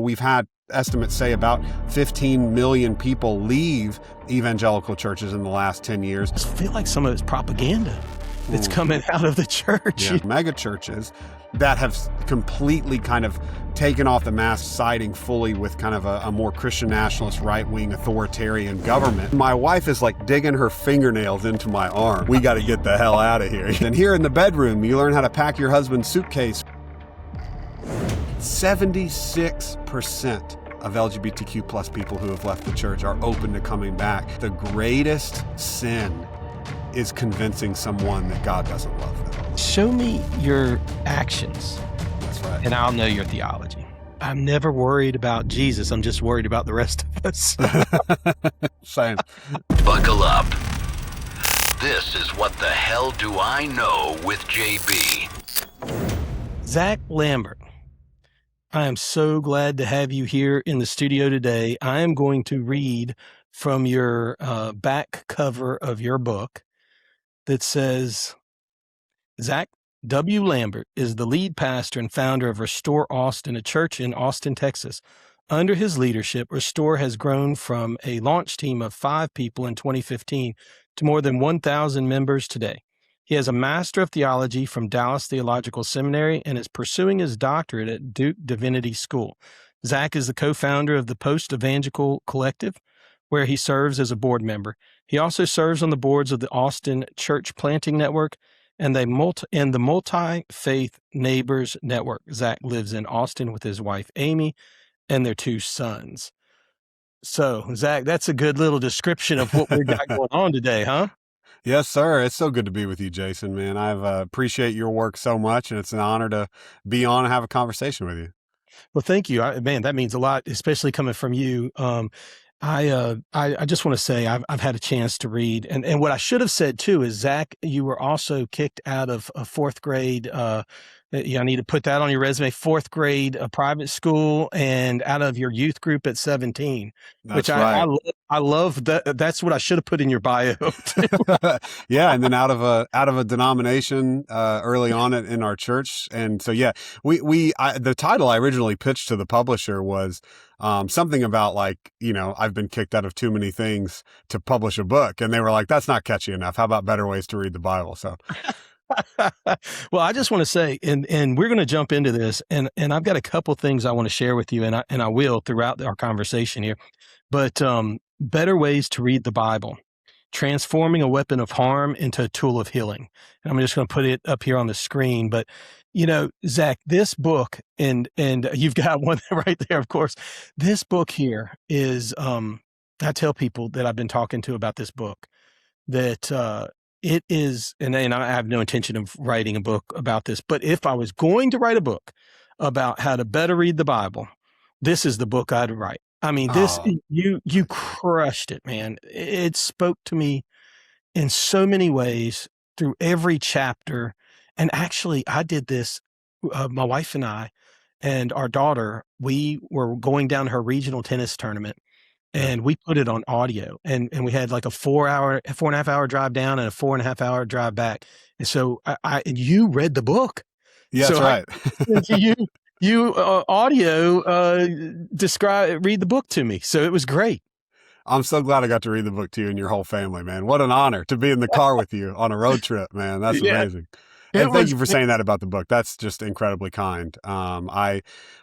we've had estimates say about 15 million people leave evangelical churches in the last 10 years. I feel like some of it's propaganda that's coming out of the church. Yeah, mega churches that have completely kind of taken off the mask, siding fully with kind of a more Christian nationalist, right-wing authoritarian government. My wife is like digging her fingernails into my arm. We got to get the hell out of here. And here in the bedroom, you learn how to pack your husband's suitcase. 76% of LGBTQ plus people who have left the church are open to coming back. The greatest sin is convincing someone that God doesn't love them. Show me your actions. That's right. And I'll know your theology. I'm never worried about Jesus. I'm just worried about the rest of us. Same. Buckle up. This is What the Hell Do I Know with JB. Zack Lambert, I am so glad to have you here in the studio today. I am going to read from your back cover of your book that says, Zack W. Lambert is the lead pastor and founder of Restore Austin, a church in Austin, Texas. Under his leadership, Restore has grown from a launch team of 5 people in 2015 to more than 1,000 members today. He has a Master of Theology from Dallas Theological Seminary and is pursuing his doctorate at Duke Divinity School. Zack is the co-founder of the Post-Evangelical Collective, where he serves as a board member. He also serves on the boards of the Austin Church Planting Network and the Multi-Faith Neighbors Network. Zack lives in Austin with his wife, Amy, and their 2 sons. So, Zack, that's a good little description of what we got going on today, huh? Yes, sir. It's so good to be with you, Jason, man. I appreciate your work so much, and it's an honor to be on and have a conversation with you. Well, thank you. Man, that means a lot, especially coming from you. I just want to say I've had a chance to read, and what I should have said too is, Zack, you were also kicked out of a 4th grade. I need to put that on your resume. 4th grade private school, and out of your youth group at 17. That's which right. I love that. That's what I should have put in your bio. Yeah, and then out of a denomination early on in our church, and so yeah, the title I originally pitched to the publisher was something about like, I've been kicked out of too many things to publish a book, and they were like, that's not catchy enough. How about better ways to read the Bible? So. Well, I just want to say, and we're going to jump into this, and I've got a couple things I want to share with you, and I will throughout our conversation here. But better ways to read the Bible, transforming a weapon of harm into a tool of healing. And I'm just going to put it up here on the screen. But Zack, this book, and you've got one right there, of course. This book here is, I tell people that I've been talking to about this book that it is, and I have no intention of writing a book about this, but if I was going to write a book about how to better read the Bible, this is the book I'd write. I mean, you crushed it, man. It spoke to me in so many ways through every chapter. And actually, I did this, my wife and I and our daughter, we were going down to her regional tennis tournament, and we put it on audio, and we had like a 4.5 hour drive down and a 4.5 hour drive back. And so you read the book. Yeah, so that's right. You audio read the book to me. So it was great. I'm so glad I got to read the book to you and your whole family, man. What an honor to be in the car with you on a road trip, man. That's amazing. And thank you for saying that about the book. That's just incredibly kind.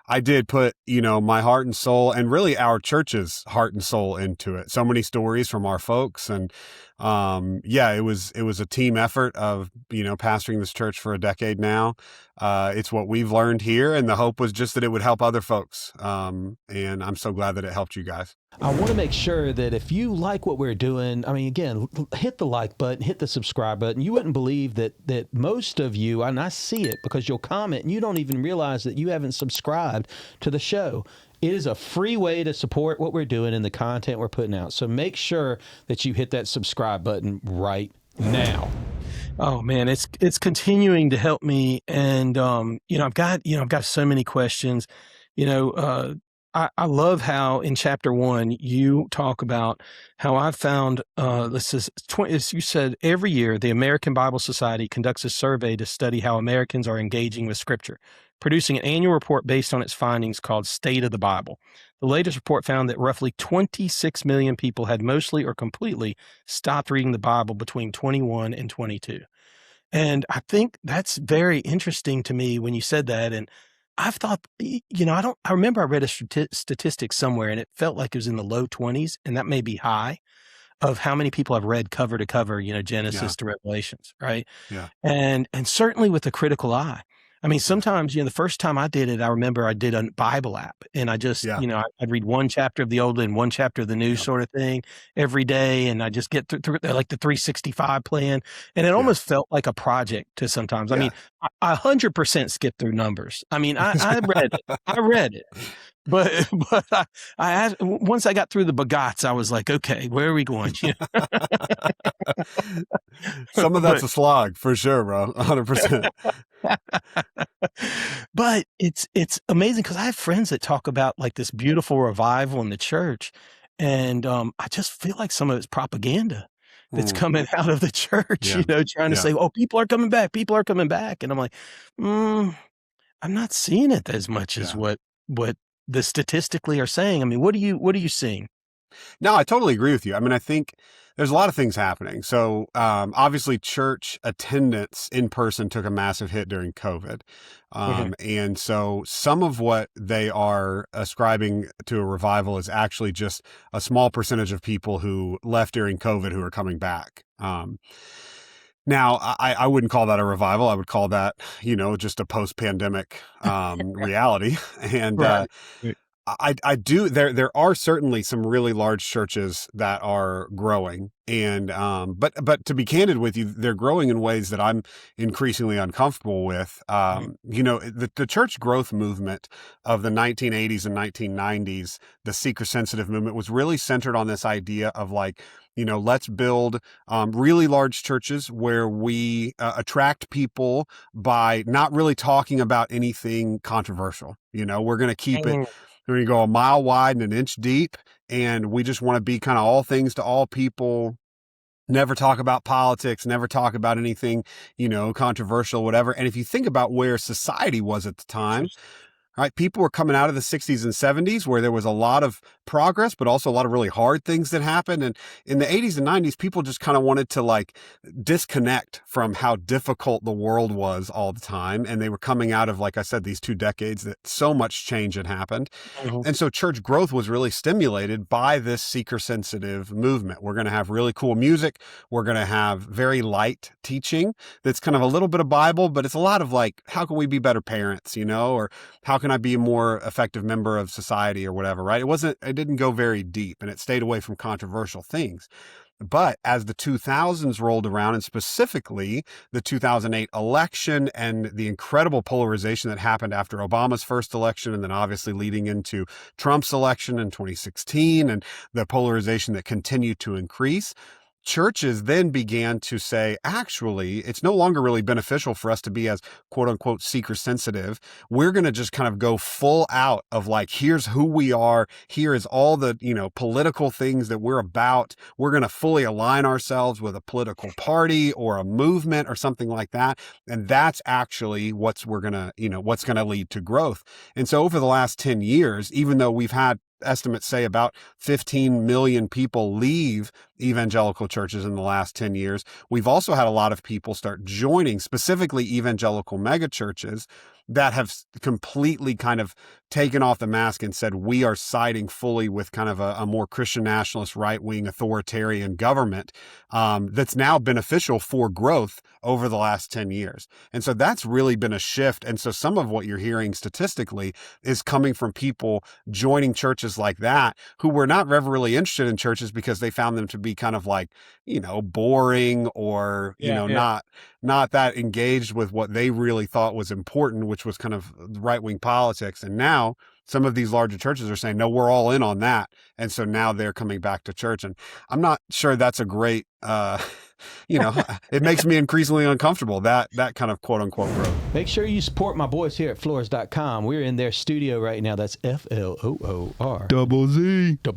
I did put, my heart and soul, and really our church's heart and soul into it. So many stories from our folks, and it was a team effort of, pastoring this church for a decade now. It's what we've learned here, and the hope was just that it would help other folks. And I'm so glad that it helped you guys. I want to make sure that if you like what we're doing, I mean, again, hit the like button, hit the subscribe button. You wouldn't believe that most of you, and I see it because you'll comment and you don't even realize that you haven't subscribed to the show. It is a free way to support what we're doing and the content we're putting out. So make sure that you hit that subscribe button right now. Oh man, it's continuing to help me. And, I've got so many questions. I love how in chapter 1, you talk about how I found, as you said, every year, the American Bible Society conducts a survey to study how Americans are engaging with Scripture. producing an annual report based on its findings called State of the Bible. The latest report found that roughly 26 million people had mostly or completely stopped reading the Bible between 21 and 22. And I think that's very interesting to me when you said that. And I've thought, I remember I read a statistic somewhere and it felt like it was in the low 20s, and that may be high, of how many people have read cover to cover, Genesis to Revelations, right? Yeah. And certainly with a critical eye. I mean, sometimes, the first time I did it, I remember I did a Bible app, and I just, I'd read one chapter of the Old and one chapter of the New sort of thing every day. And I just get through like the 365 plan. And it almost felt like a project to sometimes. I mean, I 100% skipped through Numbers. I mean, I read it. But I asked, once I got through the Bagats, I was like, okay, where are we going? Some of that's a slog for sure, bro. 100%. But it's amazing because I have friends that talk about like this beautiful revival in the church, and I just feel like some of it's propaganda that's coming out of the church, trying to say, oh, people are coming back. And I'm like, I'm not seeing it as much as what the statistically are saying. I mean, what are you seeing? No, I totally agree with you. I mean, I think there's a lot of things happening. So obviously church attendance in person took a massive hit during COVID. And so some of what they are ascribing to a revival is actually just a small percentage of people who left during COVID who are coming back. Now, I wouldn't call that a revival. I would call that, just a post-pandemic reality. And Right. I do. There are certainly some really large churches that are growing, and but to be candid with you, they're growing in ways that I'm increasingly uncomfortable with. The church growth movement of the 1980s and 1990s, the seeker-sensitive movement, was really centered on this idea of like, let's build really large churches where we attract people by not really talking about anything controversial. We're going to keep it. We're going to go a mile wide and an inch deep, and we just want to be kind of all things to all people, never talk about politics, never talk about anything, controversial, whatever. And if you think about where society was at the time, right, people were coming out of the 60s and 70s where there was a lot of progress, but also a lot of really hard things that happened. And in the 80s and 90s, people just kind of wanted to like disconnect from how difficult the world was all the time. And they were coming out of, like I said, these 2 decades that so much change had happened. And so church growth was really stimulated by this seeker-sensitive movement. We're going to have really cool music. We're going to have very light teaching that's kind of a little bit of Bible, but it's a lot of like, how can we be better parents, or how can I be a more effective member of society or whatever, right? It didn't go very deep, and it stayed away from controversial things. But as the 2000s rolled around, and specifically the 2008 election and the incredible polarization that happened after Obama's first election, and then obviously leading into Trump's election in 2016, and the polarization that continued to increase, churches then began to say, actually, it's no longer really beneficial for us to be as quote unquote seeker sensitive. We're going to just kind of go full out of like, here's who we are. Here is all the, political things that we're about. We're going to fully align ourselves with a political party or a movement or something like that. And that's actually what's going to lead to growth. And so over the last 10 years, even though we've had estimates say about 15 million people leave evangelical churches in the last 10 years, we've also had a lot of people start joining specifically evangelical megachurches that have completely kind of taken off the mask and said, we are siding fully with kind of a more Christian nationalist, right-wing authoritarian government that's now beneficial for growth over the last 10 years. And so that's really been a shift. And so some of what you're hearing statistically is coming from people joining churches like that who were not ever really interested in churches because they found them to be kind of like, boring or, not that engaged with what they really thought was important, which was kind of right-wing politics. And now some of these larger churches are saying, no, we're all in on that. And so now they're coming back to church. And I'm not sure that's a great, it makes me increasingly uncomfortable, that kind of quote unquote growth. Make sure you support my boys here at Floors.com. We're in their studio right now. That's FLOOR.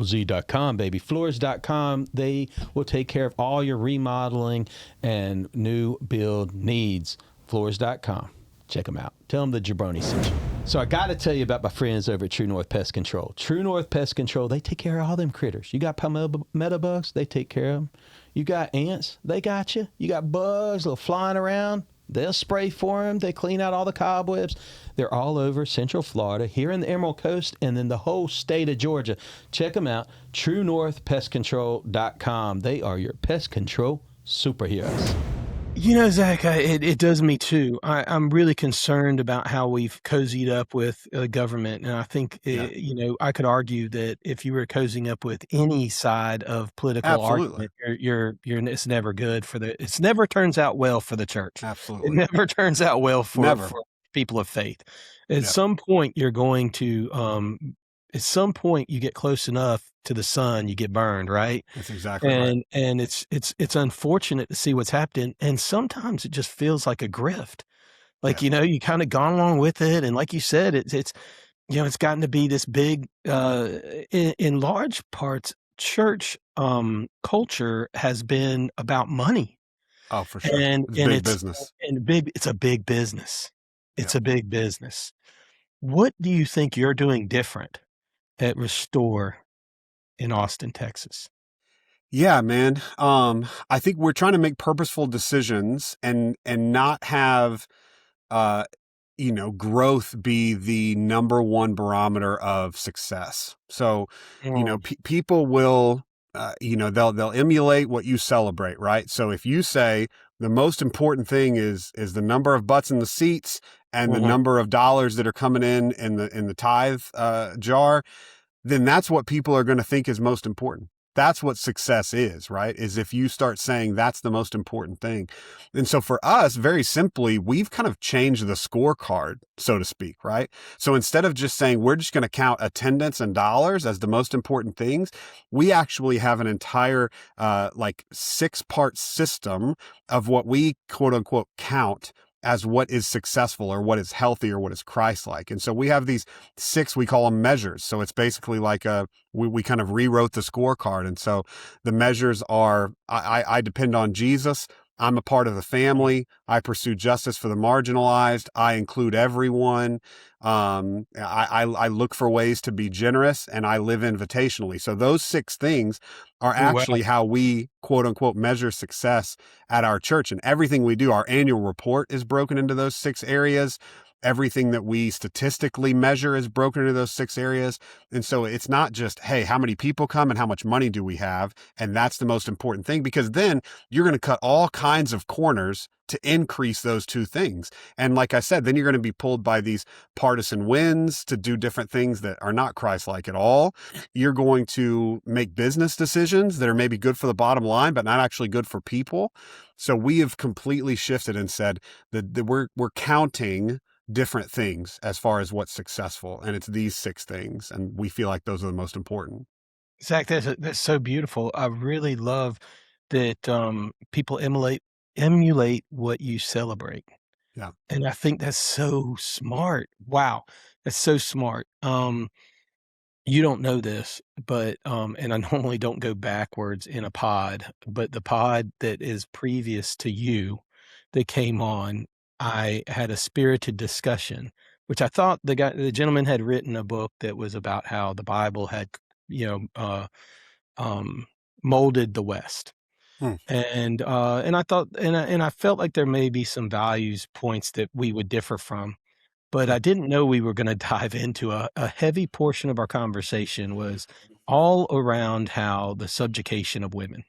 Z.com, baby. Floors.com. They will take care of all your remodeling and new build needs. Floors.com. Check them out. Tell them the jabroni sent you. So I got to tell you about my friends over at True North Pest Control. True North Pest Control, they take care of all them critters. You got palmetto bugs, they take care of them. You got ants, they got you. You got bugs little flying around, they'll spray for them. They clean out all the cobwebs. They're all over Central Florida, here in the Emerald Coast, and then the whole state of Georgia. Check them out, TrueNorthPestControl.com. They are your pest control superheroes. You know, Zach, it does me too. I'm really concerned about how we've cozied up with government. And I think, you know, I could argue that if you were cozying up with any side of political argument, it's never good it never turns out well for the church. Absolutely. It never turns out well for people of faith. At some point, you're going to, at some point you get close enough to the sun, you get burned, right? That's exactly right. And it's unfortunate to see what's happening. And sometimes it just feels like a grift. Like, you know, you kind of gone along with it. And like you said, it's, you know, it's gotten to be this big, in large parts, church culture has been about money. Oh, for sure. And it's big business. It's a big business. It's a big business. What do you think you're doing different at Restore in Austin, Texas? Yeah, man. I think we're trying to make purposeful decisions and not have, you know, growth be the number one barometer of success. So, you know, people will, you know, they'll emulate what you celebrate, right? So if you say the most important thing is the number of butts in the seats and the number of dollars that are coming in the tithe jar, then that's what people are going to think is most important. That's what success is, right? Is if you start saying that's the most important thing. And so for us, very simply, we've kind of changed the scorecard, so to speak, right? So instead of just saying we're just going to count attendance and dollars as the most important things, we actually have an entire like 6-part system of what we quote unquote count as what is successful or what is healthy or what is Christ-like. And so we have these 6, we call them measures. So it's basically like we kind of rewrote the scorecard. And so the measures are, I depend on Jesus. I'm a part of the family. I pursue justice for the marginalized. I include everyone. I look for ways to be generous, and I live invitationally. So those 6 things are actually how we quote unquote measure success at our church. And everything we do, our annual report is broken into those 6 areas. Everything that we statistically measure is broken into those 6 areas. And so it's not just, hey, how many people come and how much money do we have? And that's the most important thing, because then you're going to cut all kinds of corners to increase those 2 things. And like I said, then you're going to be pulled by these partisan winds to do different things that are not Christ-like at all. You're going to make business decisions that are maybe good for the bottom line, but not actually good for people. So we have completely shifted and said that we're counting different things as far as what's successful. And it's these 6 things. And we feel like those are the most important. Zach, that's so beautiful. I really love that people emulate what you celebrate. Yeah. And I think that's so smart. Wow. That's so smart. You don't know this, but and I normally don't go backwards in a pod, but the pod that is previous to you that came on, I had a spirited discussion, which I thought the gentleman had written a book that was about how the Bible had, you know, molded the West. And I thought, and I felt like there may be some values points that we would differ from, but I didn't know we were going to dive into a heavy portion of our conversation was all around how the subjugation of women.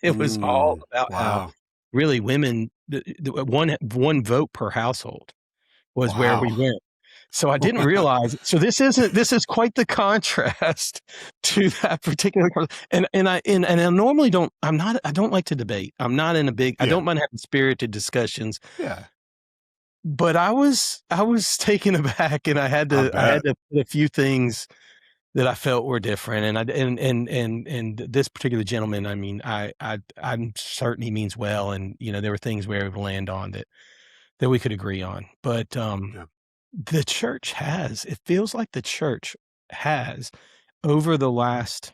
It was all about how really women, one vote per household was where we went. So I didn't realize. So this is quite the contrast to that particular. And I normally don't like to debate. I'm not in a big. I don't mind having spirited discussions. Yeah. But I was taken aback, and I had to put a few things that I felt were different. And this particular gentleman, I mean, I'm certain he means well, and you know there were things we were able to land on that we could agree on. But the church it feels like the church has over the last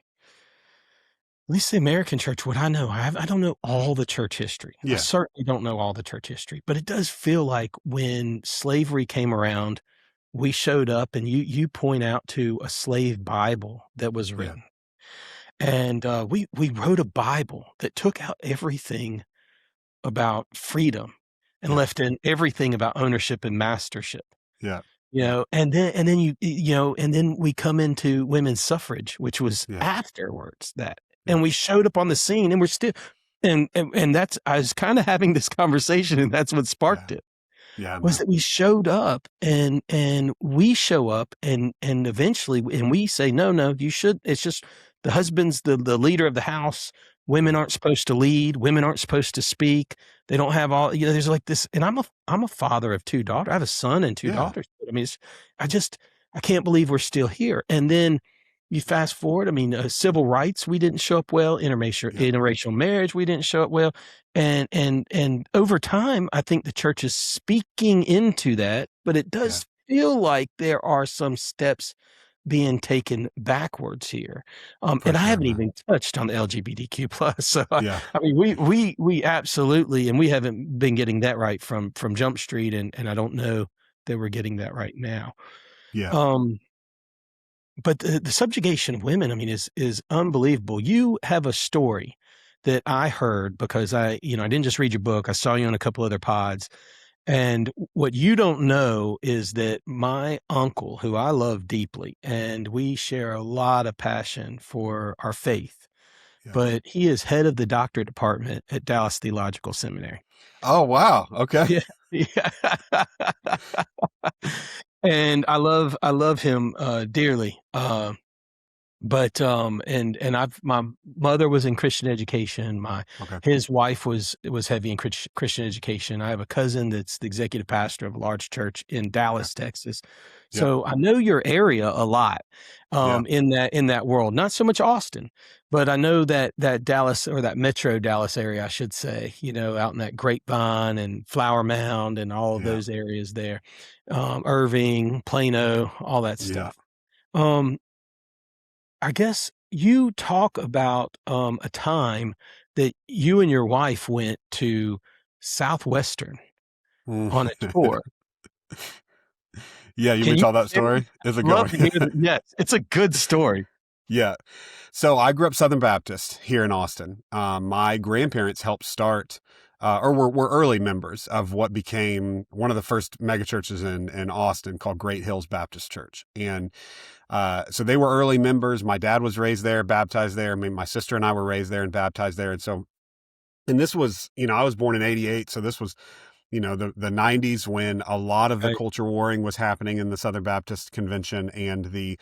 least the American church, what I know, I don't know all the church history. I Yeah. certainly don't know all the church history, but it does feel like when slavery came around, we showed up, and you point out to a slave Bible that was Yeah. written. And we wrote a Bible that took out everything about freedom and Yeah. left in everything about ownership and mastership. Yeah. You know, and then we come into women's suffrage, which was Yeah. afterwards that, Yeah. and we showed up on the scene, and we're still, and that's, I was kind of having this conversation, and that's what sparked it. Yeah, Was that we showed up, and we show up, and eventually, and we say, no, you should. It's just the husband's the leader of the house. Women aren't supposed to lead. Women aren't supposed to speak. They don't have all. You know, there's like this, and I'm a father of 2 daughters. I have a son and 2 Yeah. daughters. I mean, I can't believe we're still here. And then you fast forward. I mean, civil rights, we didn't show up well. Interracial marriage, we didn't show up well. And over time, I think the church is speaking into that, but it does feel like there are some steps being taken backwards here. And I haven't even touched on the LGBTQ plus. So I mean, we absolutely, and we haven't been getting that right from Jump Street, and I don't know that we're getting that right now. Yeah. But the subjugation of women, I mean, is unbelievable. You have a story that I heard because I didn't just read your book. I saw you on a couple other pods. And what you don't know is that my uncle, who I love deeply, and we share a lot of passion for our faith, but he is head of the doctorate department at Dallas Theological Seminary. Oh, wow. Okay. Yeah. And I love him dearly. But my mother was in Christian education. His wife was heavy in Christian education. I have a cousin that's the executive pastor of a large church in Dallas, Texas. So I know your area a lot, in that world. Not so much Austin, but I know that Dallas, or that metro Dallas area, I should say, out in that Grapevine and Flower Mound and all of those areas there, Irving, Plano, all that stuff. I guess you talk about a time that you and your wife went to Southwestern on a tour. Yeah, you can tell that story? Is it good? Yes, it's a good story. Yeah. So I grew up Southern Baptist here in Austin. My grandparents helped start, or were early members of what became one of the first megachurches in Austin, called Great Hills Baptist Church. And so they were early members. My dad was raised there, baptized there. I mean, my sister and I were raised there and baptized there. And this was, I was born in 88. So this was, the 90s, when a lot of the culture warring was happening in the Southern Baptist Convention, and it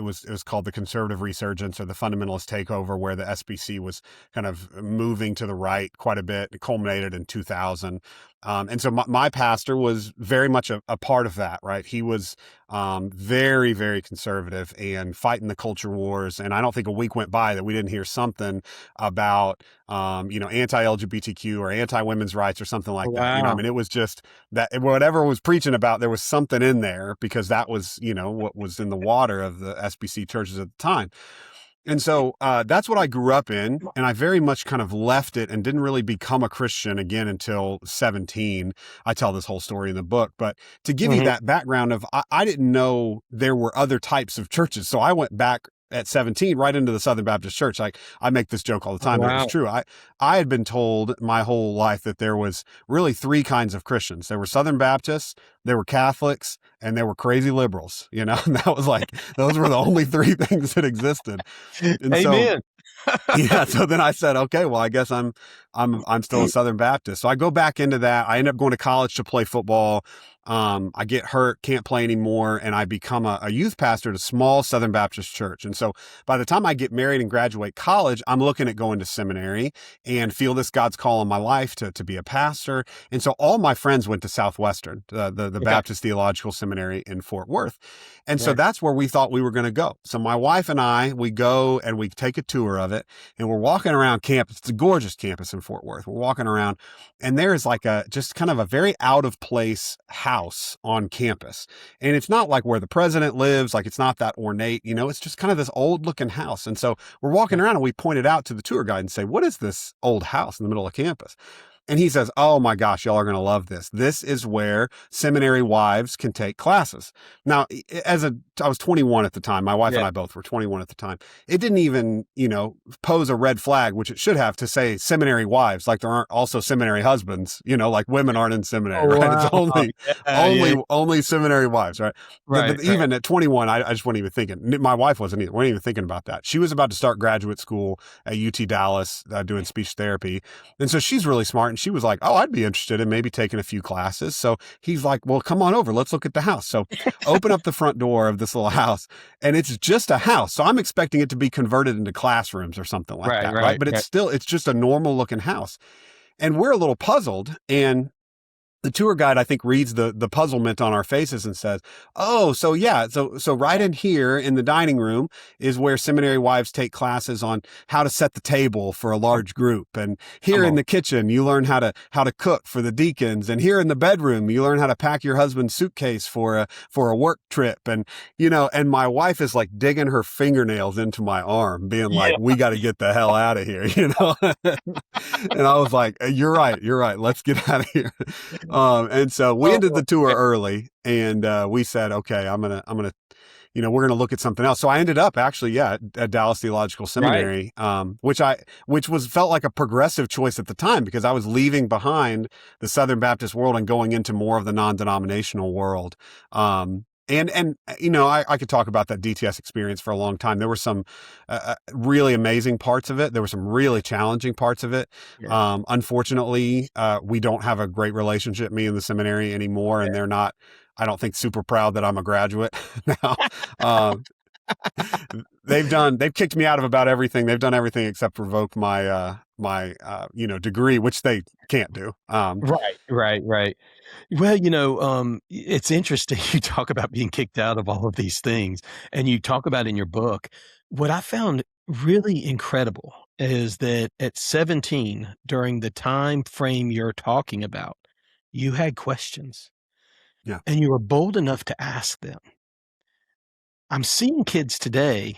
was called the conservative resurgence, or the fundamentalist takeover, where the SBC was kind of moving to the right quite a bit. It culminated in 2000. And so my pastor was very much a part of that, right? He was very, very conservative and fighting the culture wars. And I don't think a week went by that we didn't hear something about, anti-LGBTQ or anti-women's rights or something like that. I mean, it was just that whatever was preaching about, there was something in there, because that was, what was in the water of the SBC churches at the time. And so that's what I grew up in, and I very much kind of left it and didn't really become a Christian again until 17. I tell this whole story in the book, but to give you that background of, I didn't know there were other types of churches. So I went back at 17 right into the Southern Baptist Church. Like, I make this joke all the time, but it was true. I had been told my whole life that there was really 3 kinds of Christians. There were Southern Baptists, there were Catholics, and there were crazy liberals, and that was like, those were the only 3 things that existed. And Amen. So then I said, okay, well, I guess I'm still a Southern Baptist. So I go back into that. I end up going to college to play football. I get hurt, can't play anymore, and I become a youth pastor at a small Southern Baptist church. And so by the time I get married and graduate college, I'm looking at going to seminary and feel this God's call in my life to be a pastor. And so all my friends went to Southwestern, the Baptist Theological Seminary in Fort Worth. And so that's where we thought we were going to go. So my wife and I, we go and we take a tour of it, and we're walking around campus. It's a gorgeous campus in Fort Worth. We're walking around, and there's like just kind of a very out of place house on campus. And it's not like where the president lives, like it's not that ornate, it's just kind of this old looking house. And so we're walking around and we point it out to the tour guide and say, what is this old house in the middle of campus? And he says, oh my gosh, y'all are going to love this. This is where seminary wives can take classes. Now, I was 21 at the time. My wife and I both were 21 at the time. It didn't even, pose a red flag, which it should have, to say seminary wives, like there aren't also seminary husbands, like women aren't in seminary, right? Wow. It's only seminary wives, right? Right. But even at 21, I just wasn't even thinking. My wife wasn't either. We weren't even thinking about that. She was about to start graduate school at UT Dallas, doing speech therapy. And so she's really smart. And she was like, oh, I'd be interested in maybe taking a few classes. So he's like, well, come on over. Let's look at the house. So open up the front door of this little house, and it's just a house. So I'm expecting it to be converted into classrooms or something like that. Right. But it's just a normal looking house. And we're a little puzzled. And the tour guide, I think, reads the puzzlement on our faces and says, oh, so yeah. So right in here in the dining room is where seminary wives take classes on how to set the table for a large group. And here in the kitchen, you learn how to cook for the deacons. And here in the bedroom, you learn how to pack your husband's suitcase for a work trip. And, and my wife is like digging her fingernails into my arm, being like, we got to get the hell out of here, And I was like, you're right. Let's get out of here. And so we ended the tour early, and we said, okay, we're going to look at something else. So I ended up actually, at Dallas Theological Seminary, which felt like a progressive choice at the time, because I was leaving behind the Southern Baptist world and going into more of the non-denominational world. And I could talk about that DTS experience for a long time. There were some really amazing parts of it. There were some really challenging parts of it. Yeah. Unfortunately, we don't have a great relationship, me and the seminary, anymore. And they're not, I don't think, super proud that I'm a graduate now. They've kicked me out of about everything. They've done everything except revoke my degree, which they can't do. Right. Well, it's interesting. You talk about being kicked out of all of these things, and you talk about in your book. What I found really incredible is that at 17, during the time frame you're talking about, you had questions. Yeah. And you were bold enough to ask them. I'm seeing kids today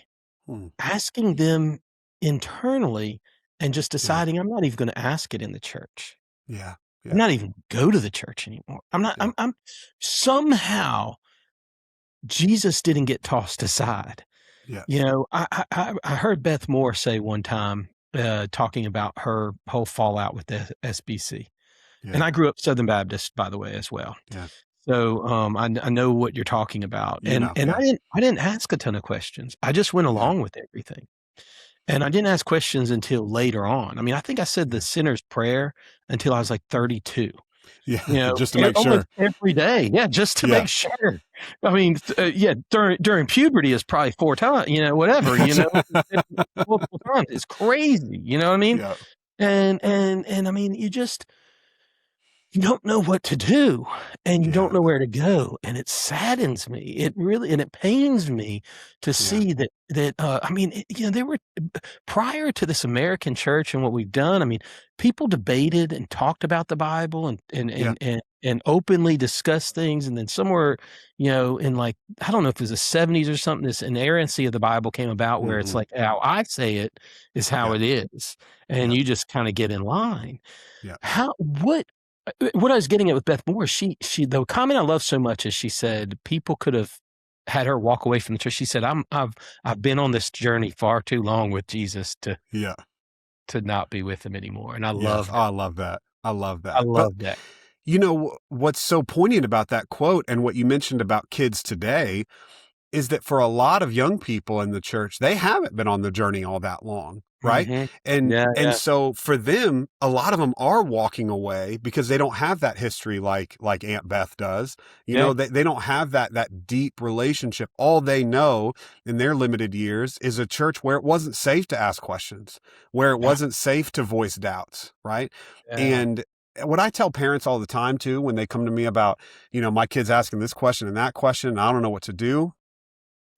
asking them internally and just deciding, I'm not even going to ask it in the church. Yeah. I'm not even go to the church anymore. I'm somehow Jesus didn't get tossed aside. Yeah. I heard Beth Moore say one time, talking about her whole fallout with the SBC. Yeah. And I grew up Southern Baptist, by the way, as well. Yeah. So I know what you're talking about. I didn't ask a ton of questions. I just went along with everything. And I didn't ask questions until later on. I mean, I think I said the sinner's prayer until I was like 32. Yeah, just to make sure. Every day. Yeah, just to make sure. I mean, during puberty is probably 4 times, whatever, multiple times. It's crazy, you know what I mean? Yeah. And I mean, you don't know what to do, and you don't know where to go. And it saddens me. It really, and it pains me to see that, I mean, there were, prior to this American church and what we've done, I mean, people debated and talked about the Bible and openly discussed things. And then somewhere, in like, I don't know if it was the 70s or something, this inerrancy of the Bible came about where it's like, how I say it is how it is. And you just kind of get in line. Yeah. What I was getting at with Beth Moore, she the comment I love so much is she said people could have had her walk away from the church. She said, I've been on this journey far too long with Jesus to not be with him anymore. And I love that. I love that. I love that. What's so poignant about that quote and what you mentioned about kids today is that for a lot of young people in the church, they haven't been on the journey all that long. Right. Mm-hmm. And so for them, a lot of them are walking away because they don't have that history like Aunt Beth does. They don't have that deep relationship. All they know in their limited years is a church where it wasn't safe to ask questions, where it wasn't safe to voice doubts. Right. Yeah. And what I tell parents all the time, too, when they come to me about, my kids asking this question and that question, and I don't know what to do.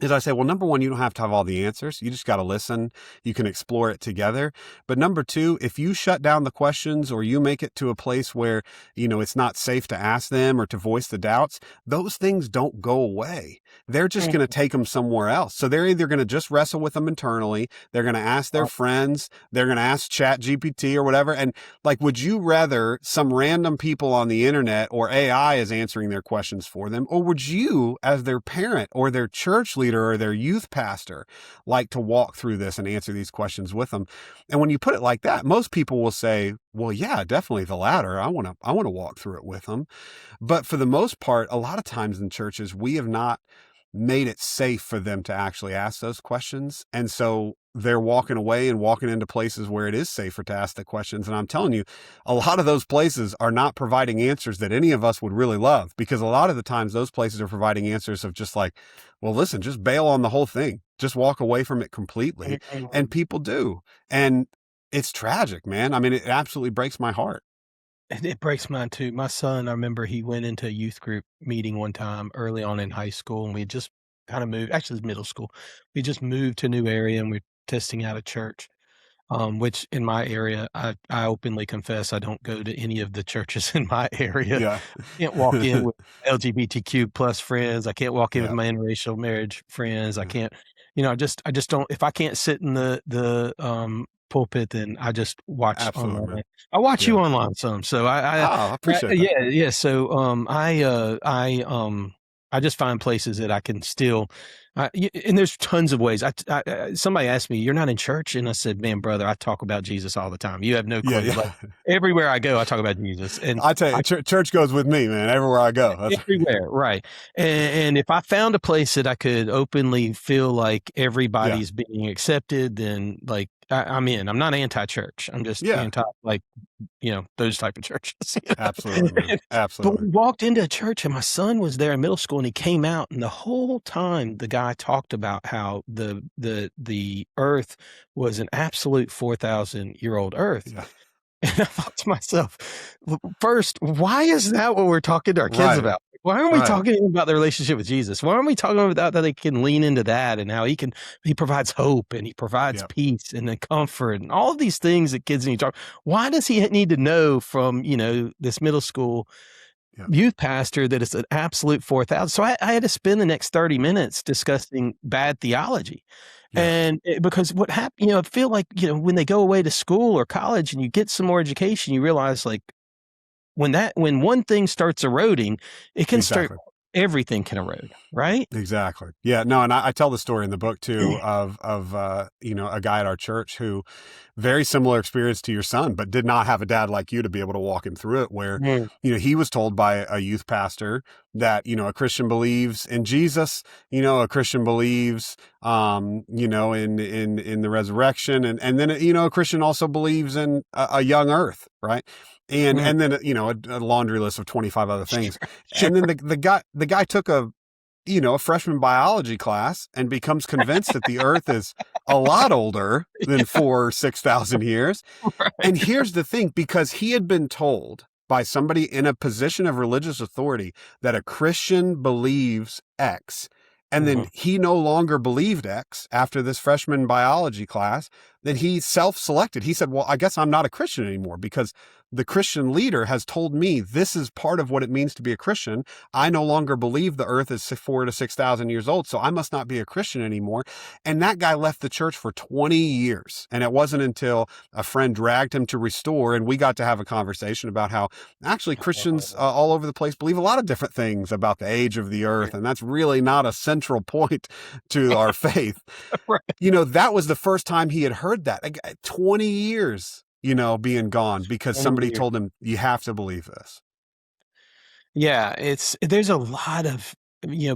is I say, well, number one, you don't have to have all the answers. You just got to listen. You can explore it together. But number two, if you shut down the questions or you make it to a place where, it's not safe to ask them or to voice the doubts, those things don't go away. They're just going to take them somewhere else. So they're either going to just wrestle with them internally. They're going to ask their friends. They're going to ask Chat GPT or whatever. And like, would you rather some random people on the internet or AI is answering their questions for them? Or would you, as their parent or their church leader, or their youth pastor, like to walk through this and answer these questions with them? And when you put it like that, most people will say, well, yeah, definitely the latter. I want to walk through it with them. But for the most part, a lot of times in churches, we have not made it safe for them to actually ask those questions. And so they're walking away and walking into places where it is safer to ask the questions. And I'm telling you, a lot of those places are not providing answers that any of us would really love, because a lot of the times those places are providing answers of just like, well, listen, just bail on the whole thing. Just walk away from it completely. And people do. And it's tragic, man. I mean, it absolutely breaks my heart. It breaks mine too. My son, I remember he went into a youth group meeting one time early on in high school, and we had just kind of moved, actually it was middle school. We just moved to a new area and we're testing out a church, which in my area, I openly confess I don't go to any of the churches in my area. Yeah. I can't walk in with LGBTQ plus friends. I can't walk in with Yeah. my interracial marriage friends. I can't, I just don't, if I can't sit in the pulpit, then I just watch Absolutely, online. man. I watch you Yeah. online some, so I appreciate that. yeah. So I just find places that I can still, and there's tons of ways. Somebody asked me, "You're not in church?" And I said, "Man, brother, I talk about Jesus all the time. You have no clue. Yeah. Like, everywhere I go, I talk about Jesus." And I tell you, church goes with me, man. Everywhere I go. everywhere, right? And if I found a place that I could openly feel like everybody's being accepted, then like I'm in. I'm not anti-church. I'm just anti, like, those type of churches. Absolutely, man. Absolutely. But we walked into a church and my son was there in middle school, and he came out, and the whole time the guy talked about how the earth was an absolute 4,000-year-old earth. Yeah. And I thought to myself, first, why is that what we're talking to our kids about? Why aren't we talking about the relationship with Jesus? Why aren't we talking about that they can lean into that, and how he provides hope, and he provides peace and then comfort and all of these things that kids need to talk. Why does he need to know from, this middle school youth pastor that it's an absolute 4,000? So I had to spend the next 30 minutes discussing bad theology. And because what happened, I feel like, when they go away to school or college and you get some more education, you realize, like, when one thing starts eroding, it can start, everything can erode, right? Exactly. Yeah, no. And I tell the story in the book too of a guy at our church who, very similar experience to your son, but did not have a dad like you to be able to walk him through it, where, he was told by a youth pastor that, a Christian believes in Jesus, a Christian believes, in the resurrection. And then, a Christian also believes in a young earth. Right. And then, a laundry list of 25 other things. And then the guy took a freshman biology class and becomes convinced that the earth is a lot older than 4,000 or 6,000 years. Right. And here's the thing, because he had been told by somebody in a position of religious authority that a Christian believes X, and then he no longer believed X after this freshman biology class, then he self-selected. He said, well, I guess I'm not a Christian anymore, because the Christian leader has told me this is part of what it means to be a Christian. I no longer believe the earth is 4,000 to 6,000 years old, so I must not be a Christian anymore. And that guy left the church for 20 years. And it wasn't until a friend dragged him to Restore, and we got to have a conversation about how actually Christians all over the place believe a lot of different things about the age of the earth, and that's really not a central point to our faith. Right. That was the first time he had heard that. 20 years. Being gone because somebody told him, you have to believe this. Yeah, there's a lot of,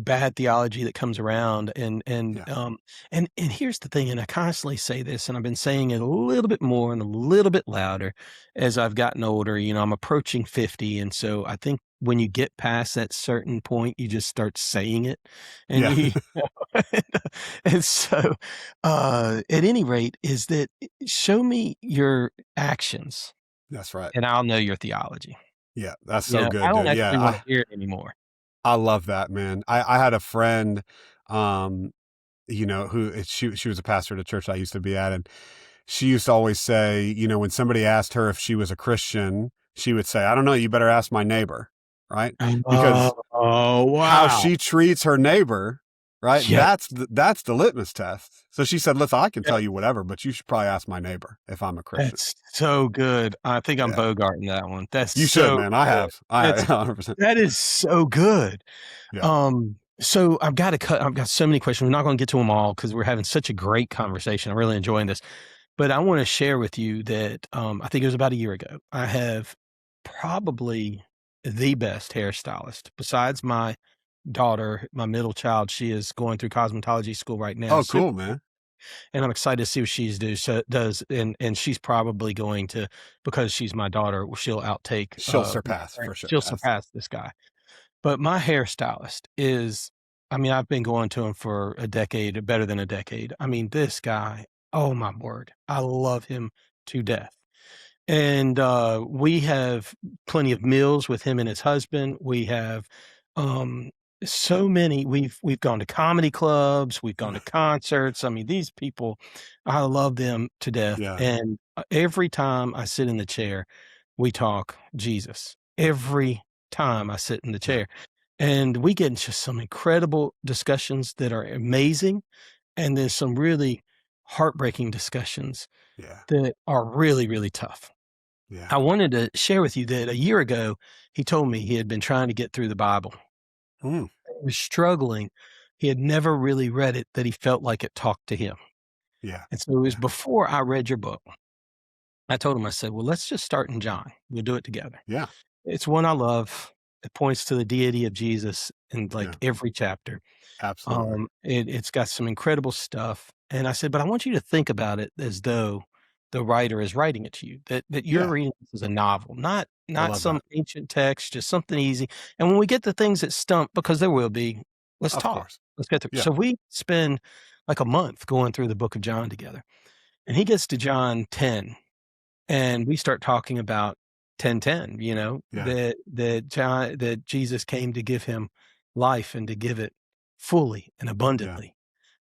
bad theology that comes around, and here's the thing, and I constantly say this, and I've been saying it a little bit more and a little bit louder as I've gotten older. I'm approaching 50, and so I think when you get past that certain point, you just start saying it, and and so at any rate, is that show me your actions. That's right, and I'll know your theology. Yeah, that's so good. I don't actually want to hear it anymore. I love that, man. I had a friend she was a pastor at a church I used to be at, and she used to always say, when somebody asked her if she was a Christian, she would say, "I don't know, you better ask my neighbor," right? Because wow, how she treats her neighbor, right? yeah, That's the litmus test. So she said, "Listen, I can tell you whatever, but you should probably ask my neighbor if I'm a Christian." that's so good. I think I'm Yeah. bogarting that one. That's You should, so man. I good. have. I That's 100%. that is so good. Yeah. So I've got so many questions. We're not going to get to them all because we're having such a great conversation. I'm really enjoying this. But I want to share with you that I think it was about a year ago. I have probably the best hairstylist besides my daughter, my middle child. She is going through cosmetology school right now. Oh, cool, man. And I'm excited to see what does. And she's probably going to, because she's my daughter, she'll outtake. She'll surpass for sure. She'll surpass this guy. But my hairstylist is, I mean, I've been going to him for a decade, better than a decade. I mean, this guy, oh my word, I love him to death. And we have plenty of meals with him and his husband. We have so many. We've gone to comedy clubs. We've gone to concerts. I mean, these people, I love them to death. Yeah. And every time I sit in the chair, we talk Jesus. Every time I sit in the chair, and we get into some incredible discussions that are amazing, and there's some really heartbreaking discussions that are really, really tough. Yeah. I wanted to share with you that a year ago, he told me he had been trying to get through the Bible. He was struggling. He had never really read it, that he felt like it talked to him. Yeah. And so it was before I read your book. I told him, I said, well, let's just start in John. We'll do it together. Yeah. It's one I love. It points to the deity of Jesus in every chapter. Absolutely. It's got some incredible stuff. And I said, but I want you to think about it as though the writer is writing it to you, that you're reading this as a novel, not some ancient text, just something easy. And when we get to things that stump, because there will be, let's talk. Course. Let's get through. Yeah. So we spend like a month going through the book of John together. And he gets to John 10, and we start talking about 10:10, that Jesus came to give him life and to give it fully and abundantly.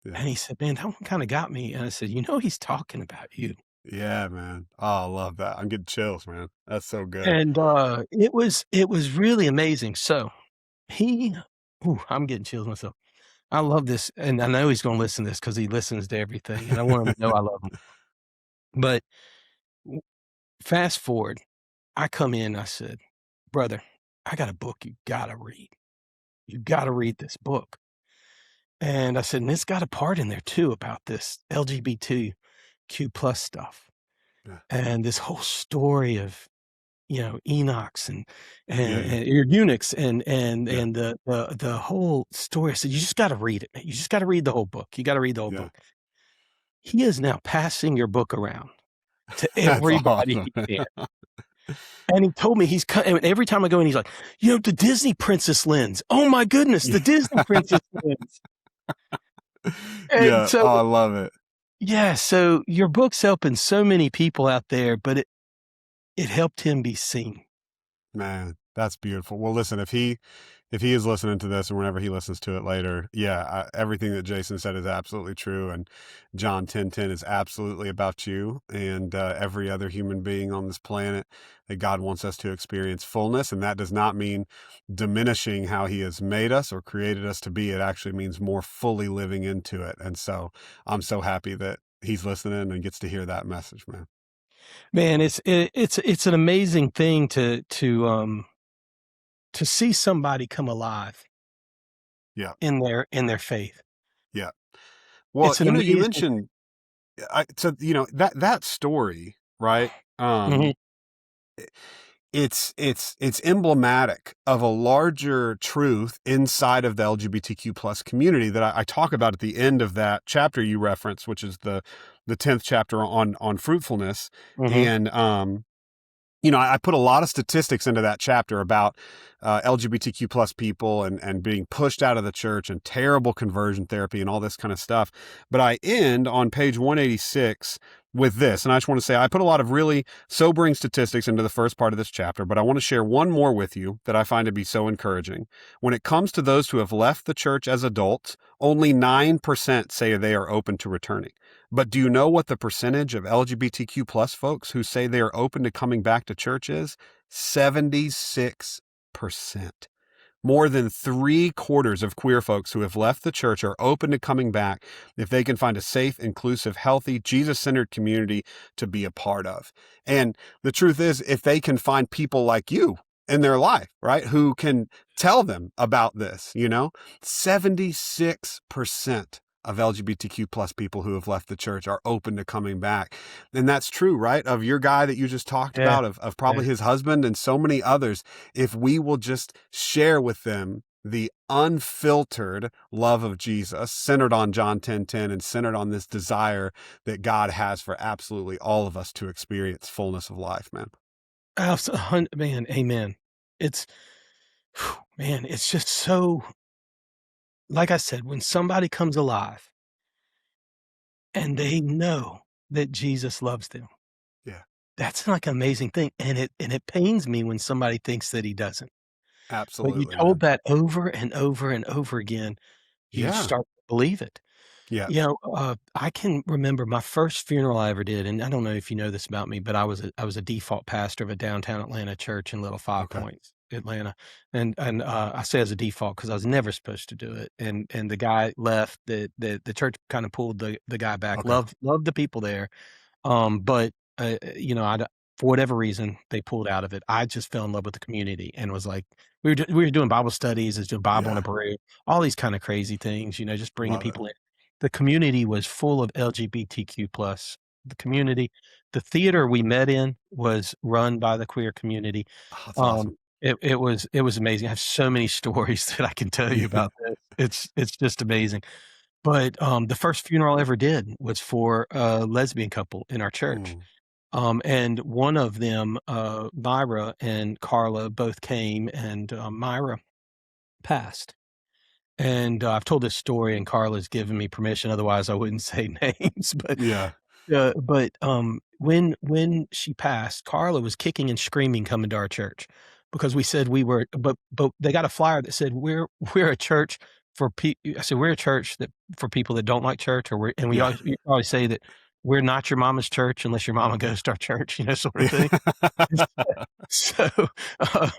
Yeah. And he said, man, that one kind of got me. And I said, he's talking about you. Yeah, man. Oh, I love that. I'm getting chills, man. That's so good. And it was really amazing. So I'm getting chills myself. I love this. And I know he's going to listen to this because he listens to everything. And I want him to know I love him. But fast forward, I come in, I said, brother, I got a book you got to read. You got to read this book. And I said, and it's got a part in there too about this LGBTQ plus stuff. Yeah. And this whole story of, Enochs and eunuchs and the whole story. I said, you just got to read it, man. You just got to read the whole book. You got to read the whole book. He is now passing your book around to everybody he can. And he told me and every time I go in, he's like, the Disney princess lens. Oh my goodness, the Disney princess lens. And I love it. Yeah, so your book's helping so many people out there, but it helped him be seen. Man, that's beautiful. Well, listen, if he is listening to this, or whenever he listens to it later, everything that Jason said is absolutely true. And John 10:10 is absolutely about you and every other human being on this planet, that God wants us to experience fullness. And that does not mean diminishing how he has made us or created us to be. It actually means more fully living into it. And so I'm so happy that he's listening and gets to hear that message, man. Man, it's an amazing thing to see somebody come alive. Yeah. In their faith. Yeah. Well, you mentioned, that story, right? It's emblematic of a larger truth inside of the LGBTQ plus community that I talk about at the end of that chapter you referenced, which is the 10th chapter on fruitfulness. And, I put a lot of statistics into that chapter about LGBTQ plus people and being pushed out of the church and terrible conversion therapy and all this kind of stuff. But I end on page 186 with this, and I just want to say I put a lot of really sobering statistics into the first part of this chapter, but I want to share one more with you that I find to be so encouraging. When it comes to those who have left the church as adults, only 9% say they are open to returning. But do you know what the percentage of LGBTQ plus folks who say they are open to coming back to church is? 76%. More than 3/4 of queer folks who have left the church are open to coming back if they can find a safe, inclusive, healthy, Jesus-centered community to be a part of. And the truth is, if they can find people like you in their life, right, who can tell them about this, 76% of LGBTQ plus people who have left the church are open to coming back. And that's true, right? Of your guy that you just talked about, of probably his husband and so many others. If we will just share with them the unfiltered love of Jesus, centered on John 10:10 and centered on this desire that God has for absolutely all of us to experience fullness of life, man. Man, amen. It's just so, like I said, when somebody comes alive and they know that Jesus loves them, Yeah, that's like an amazing thing. And it pains me when somebody thinks that he doesn't. But you absolutely, told man. that over and over and over again, you Yeah, start to believe it. yeah. I can remember my first funeral I ever did, and I don't know if you know this about me, but I was a default pastor of a downtown Atlanta church in Little Five Okay. Points, Atlanta, and I say as a default because I was never supposed to do it, and the guy left. The church kind of pulled the guy back. Okay. Loved the people there, but for whatever reason they pulled out of it. I just fell in love with the community and was like, we were doing Bible studies, as doing Bible in a Yeah. parade, all these kind of crazy things, just bringing Love it. people in. The community was full of LGBTQ plus. The community, the theater we met in was run by the queer community. Oh, that's Um, awesome. it was amazing. I have so many stories that I can tell you Yeah. about this. It's just amazing. But the first funeral I ever did was for a lesbian couple in our church. Mm. And one of them, Myra and Carla, both came, and Myra passed. And I've told this story, and Carla's given me permission. Otherwise, I wouldn't say names. Yeah. When she passed, Carla was kicking and screaming coming to our church because we said we were. But they got a flyer that said we're a church for people. I said we're a church that for people that don't like church, we Yeah. always say that we're not your mama's church unless your mama goes to our church, sort of thing. So, uh,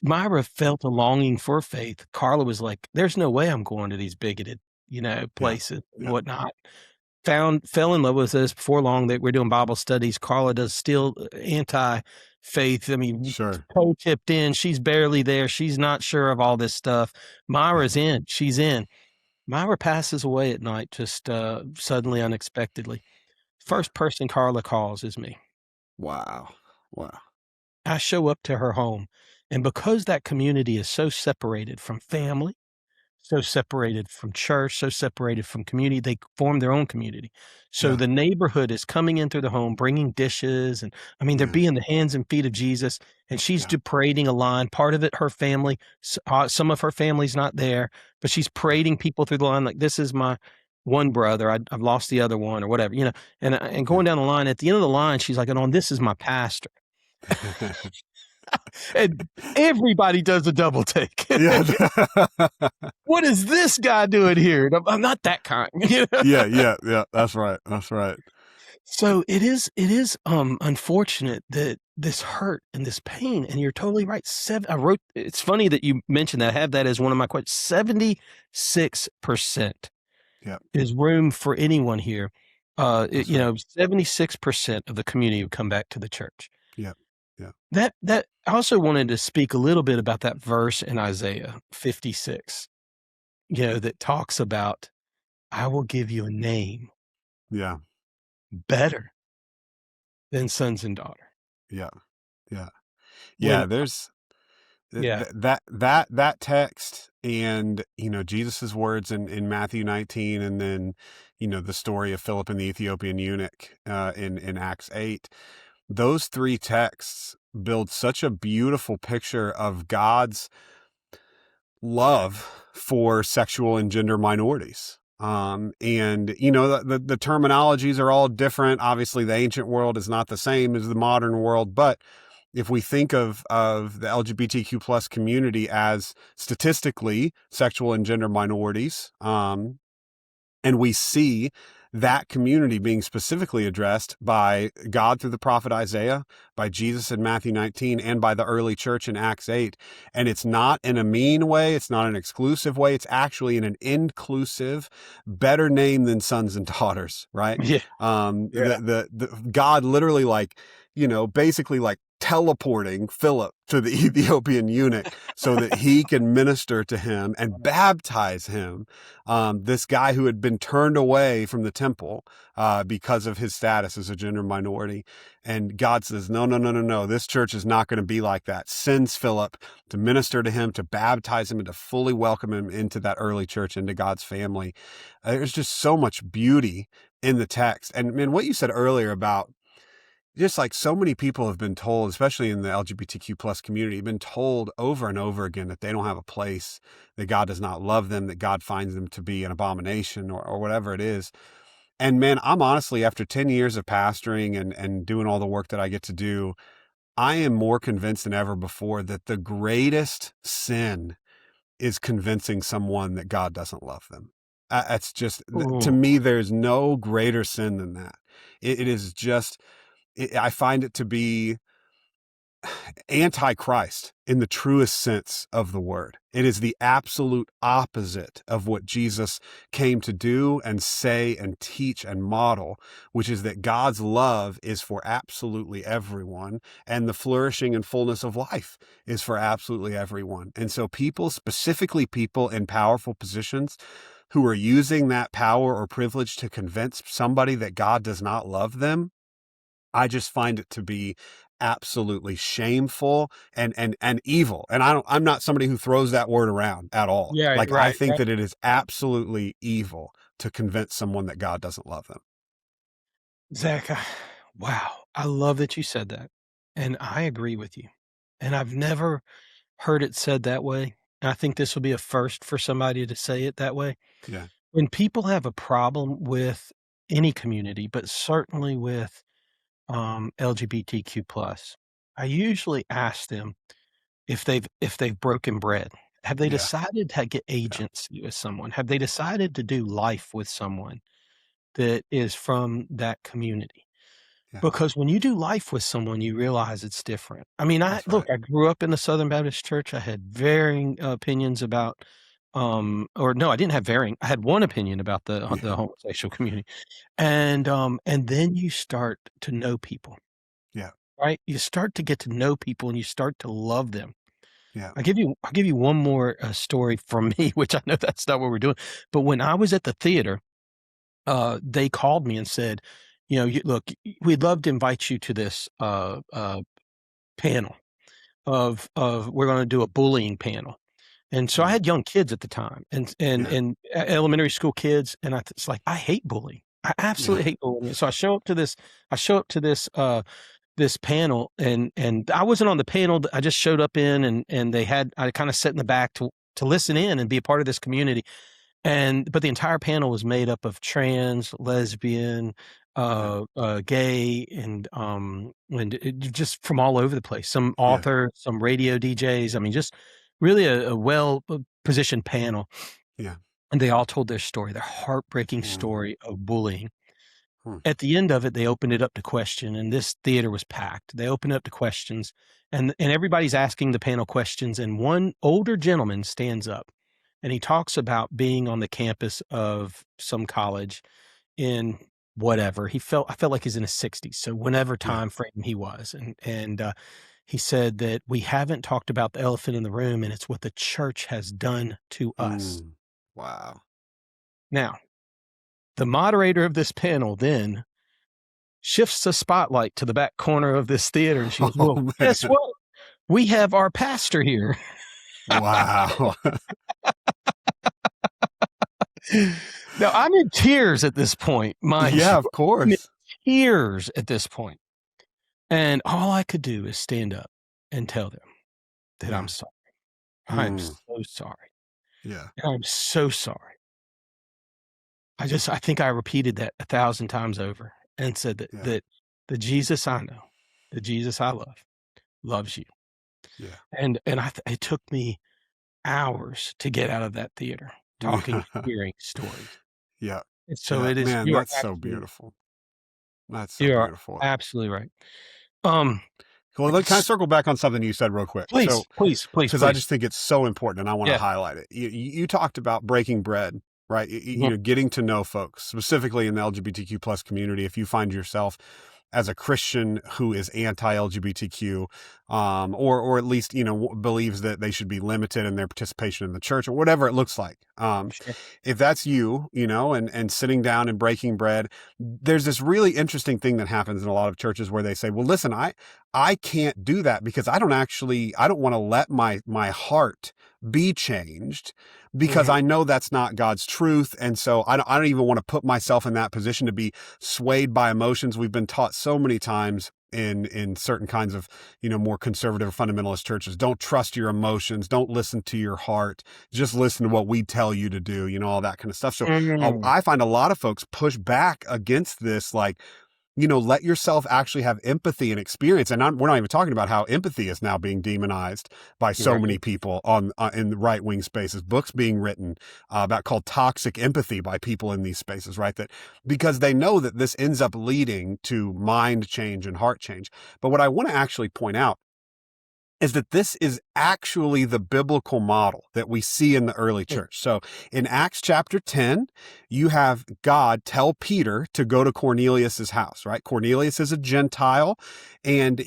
Myra felt a longing for faith. Carla was like, "There's no way I'm going to these bigoted, places and Yeah. whatnot." Fell in love with us before long. That we're doing Bible studies. Carla does still anti-faith. I mean, Sure. toe tipped in. She's barely there. She's not sure of all this stuff. Myra's in. She's in. Myra passes away at night, just suddenly, unexpectedly. First person Carla calls is me. Wow. Wow. I show up to her home, and because that community is so separated from family, so separated from church, so separated from community, they form their own community. So Yeah. the neighborhood is coming in through the home, bringing dishes, and they're Yeah. being the hands and feet of Jesus, and she's Yeah. parading a line. Part of it, her family, some of her family's not there, but she's parading people through the line like, this is my one brother, I've lost the other one, or whatever, and going down the line. At the end of the line, she's like, and on this is my pastor. And everybody does a double take. Yeah. What is this guy doing here? I'm not that kind. Yeah. That's right. That's right. So it is unfortunate that this hurt and this pain, and you're totally right. It's funny that you mentioned that. I have that as one of my questions. 76% Yeah. is room for anyone here. 76% of the community would come back to the church. Yeah. Yeah. That I also wanted to speak a little bit about that verse in Isaiah 56, that talks about, I will give you a name Yeah. better than sons and daughter. Yeah. Yeah. Yeah. When, There's yeah, that text and, Jesus's words in Matthew 19, and then, the story of Philip and the Ethiopian eunuch, in Acts 8. Those three texts build such a beautiful picture of God's love for sexual and gender minorities. And you know, the terminologies are all different. Obviously, the ancient world is not the same as the modern world, but if we think of the LGBTQ plus community as statistically sexual and gender minorities, and we see that community being specifically addressed by God through the prophet Isaiah, by Jesus in Matthew 19, and by the early church in Acts 8. And it's not in a mean way. It's not an exclusive way. It's actually in an inclusive, better name than sons and daughters, right? Yeah. The God literally, like, you know, basically like teleporting Philip to the Ethiopian eunuch so that he can minister to him and baptize him. This guy who had been turned away from the temple because of his status as a gender minority. And God says, no. This church is not going to be like that. Sends Philip to minister to him, to baptize him, and to fully welcome him into that early church, into God's family. There's just so much beauty in the text. And man, what you said earlier about just like so many people have been told, especially in the LGBTQ plus community, have been told over and over again that they don't have a place, that God does not love them, that God finds them to be an abomination or whatever it is. And man, I'm honestly, after 10 years of pastoring and doing all the work that I get to do, I am more convinced than ever before that the greatest sin is convincing someone that God doesn't love them. That's just, to me, there's no greater sin than that. It is just, I find it to be anti-Christ in the truest sense of the word. It is the absolute opposite of what Jesus came to do and say and teach and model, which is that God's love is for absolutely everyone, and the flourishing and fullness of life is for absolutely everyone. And so people, specifically people in powerful positions, who are using that power or privilege to convince somebody that God does not love them, I just find it to be absolutely shameful and evil. And I'm not somebody who throws that word around at all. Yeah, Like, right, I think right. that it is absolutely evil to convince someone that God doesn't love them. Zach, wow. I love that you said that. And I agree with you. And I've never heard it said that way. And I think this will be a first for somebody to say it that way. Yeah. When people have a problem with any community, but certainly with LGBTQ plus, I usually ask them if they've broken bread. Have they Yeah. decided to get agency with someone? Have they decided to do life with someone that is from that community? Yeah. Because when you do life with someone, you realize it's different. I mean, That's right. I grew up in the Southern Baptist Church. I had varying opinions about, or no, I didn't have varying. I had one opinion about the homosexual community, and then you start to know people. Yeah. Right? You start to get to know people, and you start to love them. Yeah. I'll give you one more story from me, which I know that's not what we're doing. But when I was at the theater, they called me and said, you know, look, we'd love to invite you to this panel of we're going to do a bullying panel. And so I had young kids at the time, and elementary school kids, and it's like, I hate bullying. I absolutely hate bullying. So I show up to this this panel, and I wasn't on the panel. I just showed up in, and I kind of sat in the back to listen in and be a part of this community. But the entire panel was made up of trans, lesbian, gay, and just from all over the place. Some authors, some radio DJs. I mean, just really a well-positioned panel. Yeah. And they all told their story, their heartbreaking story of bullying. Hmm. At the end of it, they opened it up to question, and this theater was packed. They opened it up to questions, and everybody's asking the panel questions, and one older gentleman stands up, and he talks about being on the campus of some college in whatever. I felt like he's in his 60s, so whenever time frame he was. And he said that we haven't talked about the elephant in the room, and it's what the church has done to us. Wow. Now, the moderator of this panel then shifts the spotlight to the back corner of this theater, and she goes, well, guess what? We have our pastor here. Wow. Now, I'm in tears at this point. Of course. I'm in tears at this point. And all I could do is stand up and tell them that I'm sorry. I'm so sorry. Yeah. I'm so sorry. I think I repeated that 1,000 times over and said that the Jesus I know, the Jesus I love, loves you. Yeah. And it took me hours to get out of that theater, talking, hearing stories. Yeah. And so Yeah. it is. Man, that's so beautiful. That's so You are beautiful. absolutely right. Well, can I circle back on something you said real quick? Please. Because I just think it's so important and I want to highlight it. You talked about breaking bread, right? You know, getting to know folks, specifically in the LGBTQ plus community. If you find yourself as a Christian who is anti-LGBTQ, or at least, you know, believes that they should be limited in their participation in the church or whatever it looks like. If that's you, you know, and sitting down and breaking bread, there's this really interesting thing that happens in a lot of churches where they say, well, listen, I can't do that because I don't want to let my heart be changed because I know that's not God's truth. And so I don't even want to put myself in that position to be swayed by emotions. We've been taught so many times in certain kinds of, you know, more conservative or fundamentalist churches, don't trust your emotions, don't listen to your heart, just listen to what we tell you to do, you know, all that kind of stuff. So I find a lot of folks push back against this, like, you know, let yourself actually have empathy and experience. And we're not even talking about how empathy is now being demonized by so many people in the right wing spaces. Books being written about called toxic empathy by people in these spaces, right? That because they know that this ends up leading to mind change and heart change. But what I want to actually point out is that this is actually the biblical model that we see in the early church. So in Acts chapter 10, you have God tell Peter to go to Cornelius's house, right? Cornelius is a Gentile, and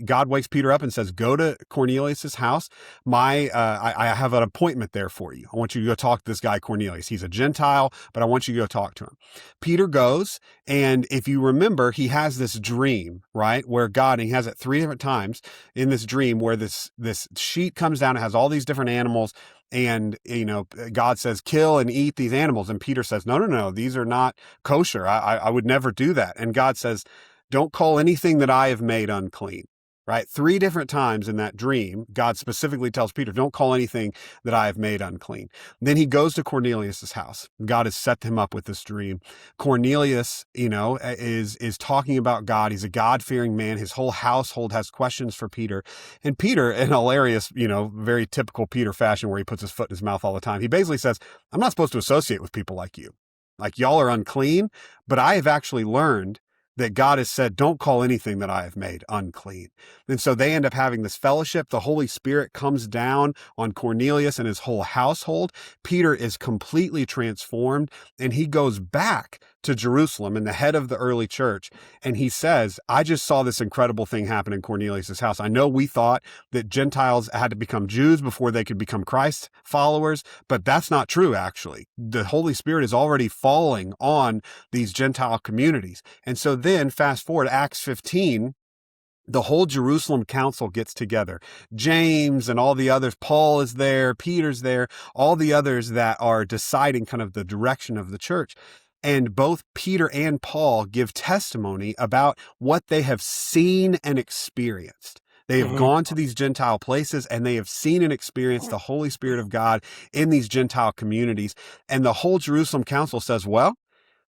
God wakes Peter up and says, go to Cornelius's house. I have an appointment there for you. I want you to go talk to this guy, Cornelius. He's a Gentile, but I want you to go talk to him. Peter goes, and if you remember, he has this dream, right? Where God, and he has it 3 different times in this dream where this sheet comes down, it has all these different animals, and, you know, God says, kill and eat these animals. And Peter says, no, these are not kosher. I would never do that. And God says, don't call anything that I have made unclean. Right? 3 different times in that dream, God specifically tells Peter, don't call anything that I have made unclean. Then he goes to Cornelius's house. God has set him up with this dream. Cornelius, you know, is talking about God. He's a God-fearing man. His whole household has questions for Peter. And Peter, in hilarious, you know, very typical Peter fashion where he puts his foot in his mouth all the time, he basically says, I'm not supposed to associate with people like you. Like, y'all are unclean, but I have actually learned that God has said, don't call anything that I have made unclean. And so they end up having this fellowship. The Holy Spirit comes down on Cornelius and his whole household. Peter is completely transformed, and he goes back to Jerusalem and the head of the early church. And he says, I just saw this incredible thing happen in Cornelius's house. I know we thought that Gentiles had to become Jews before they could become Christ followers, but that's not true, actually. The Holy Spirit is already falling on these Gentile communities. And so then fast forward Acts 15, the whole Jerusalem council gets together. James and all the others, Paul is there, Peter's there, all the others that are deciding kind of the direction of the church. And both Peter and Paul give testimony about what they have seen and experienced. They have gone to these Gentile places and they have seen and experienced the Holy Spirit of God in these Gentile communities. And the whole Jerusalem council says, well,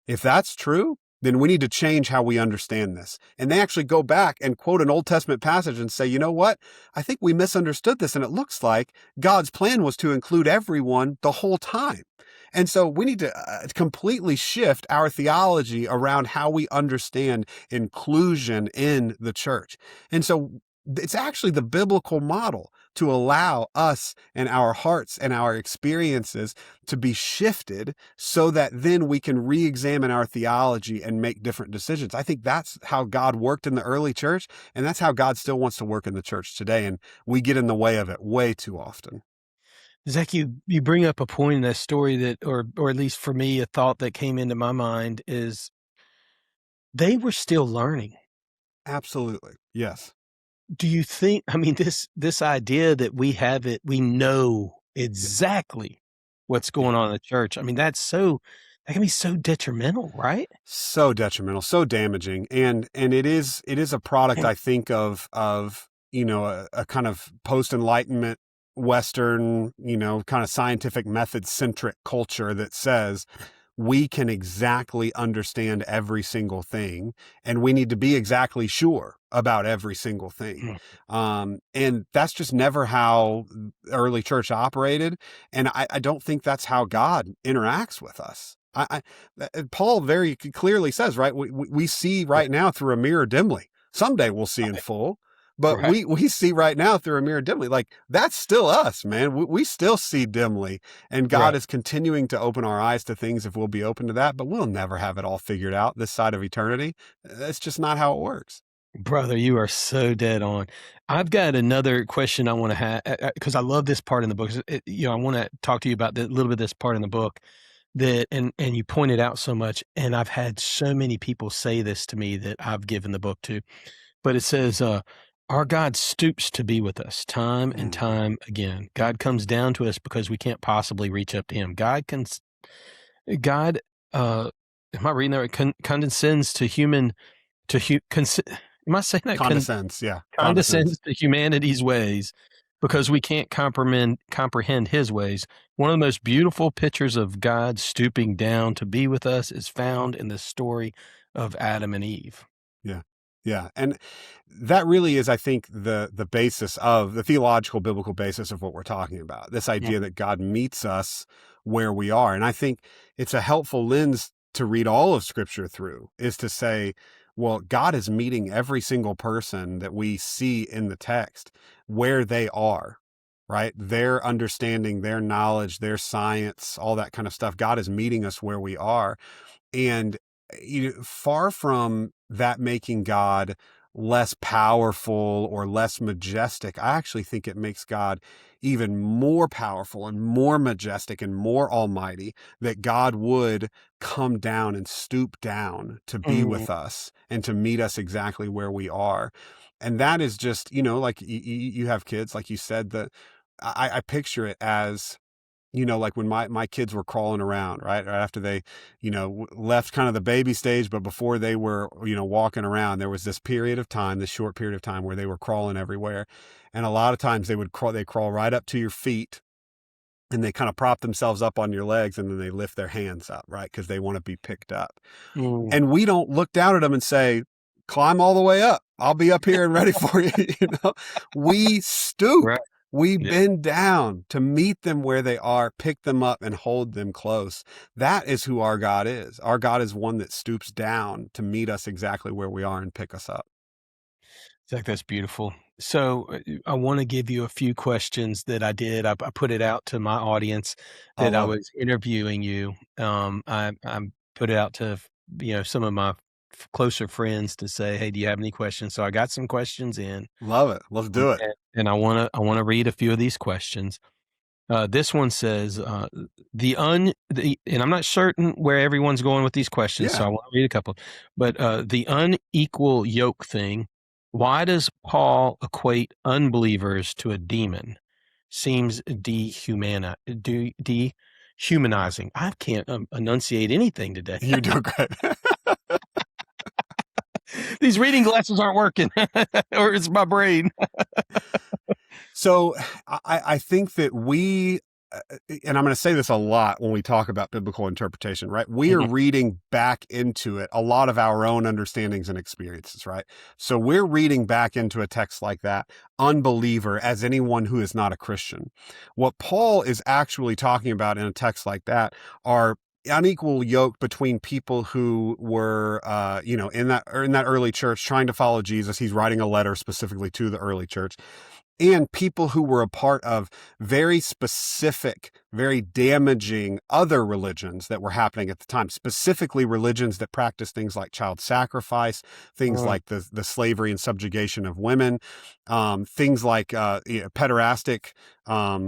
if that's true, then we need to change how we understand this. And they actually go back and quote an Old Testament passage and say, you know what? I think we misunderstood this. And it looks like God's plan was to include everyone the whole time. And so we need to completely shift our theology around how we understand inclusion in the church. And so it's actually the biblical model to allow us and our hearts and our experiences to be shifted so that then we can re-examine our theology and make different decisions. I think that's how God worked in the early church, and that's how God still wants to work in the church today. And we get in the way of it way too often. Zach, you bring up a point in that story that, or at least for me, a thought that came into my mind is they were still learning. Absolutely. Yes. Do you think, I mean, this idea that we know exactly what's going on in the church. I mean, that can be so detrimental, right? So detrimental, so damaging. And it is a product, I think, of, you know, a kind of post-Enlightenment Western, you know, kind of scientific method centric culture that says we can exactly understand every single thing, and we need to be exactly sure about every single thing. And that's just never how early church operated. And I don't think that's how God interacts with us. Paul very clearly says, right, we see right now through a mirror dimly. Someday we'll see in full. But we see right now through a mirror dimly. Like, that's still us, man. We still see dimly. And God is continuing to open our eyes to things if we'll be open to that. But we'll never have it all figured out this side of eternity. That's just not how it works. Brother, you are so dead on. I've got another question I want to have, because I love this part in the book. I want to talk to you about a little bit of this part in the book that, and you pointed out so much. And I've had so many people say this to me that I've given the book to. But it says, our God stoops to be with us time and time again. God comes down to us because we can't possibly reach up to him. God, am I reading that right? Condescends to human, am I saying that? Condescends, yeah. Condescends to humanity's ways because we can't comprehend his ways. One of the most beautiful pictures of God stooping down to be with us is found in the story of Adam and Eve. Yeah. Yeah. And that really is, I think, the basis of the theological biblical basis of what we're talking about. This idea that God meets us where we are. And I think it's a helpful lens to read all of Scripture through, is to say, well, God is meeting every single person that we see in the text where they are, right? Their understanding, their knowledge, their science, all that kind of stuff. God is meeting us where we are. And far from that making God less powerful or less majestic, I actually think it makes God even more powerful and more majestic and more almighty, that God would come down and stoop down to be with us and to meet us exactly where we are. And that is just, like you have kids, like you said, that I picture it as, like when my kids were crawling around, right after they, left kind of the baby stage, but before they were, walking around, there was this short period of time where they were crawling everywhere. And a lot of times they crawl right up to your feet, and they kind of prop themselves up on your legs, and then they lift their hands up, right? Because they want to be picked up. And we don't look down at them and say, climb all the way up. I'll be up here and ready for you. We stoop. Right. We bend down to meet them where they are, pick them up, and hold them close. That is who our God is. Our God is one that stoops down to meet us exactly where we are and pick us up. Zach, that's beautiful. So I want to give you a few questions that I did. I put it out to my audience that I was interviewing you. I put it out to some of my closer friends to say, hey, do you have any questions? So I got some questions in. Love it. Let's do it. And I want to read a few of these questions. This one says, and I'm not certain where everyone's going with these questions, so I want to read a couple. But the unequal yoke thing, why does Paul equate unbelievers to a demon? Seems dehumanizing. I can't enunciate anything today. You're doing great. These reading glasses aren't working, or it's my brain. So I think that we, and I'm going to say this a lot when we talk about biblical interpretation, right? We are reading back into it a lot of our own understandings and experiences, right? So we're reading back into a text like that, unbeliever, as anyone who is not a Christian. What Paul is actually talking about in a text like that are unequal yoke between people who were, in that early church trying to follow Jesus. He's writing a letter specifically to the early church, and people who were a part of very specific, very damaging other religions that were happening at the time, specifically religions that practice things like child sacrifice, things like the slavery and subjugation of women, things like pederastic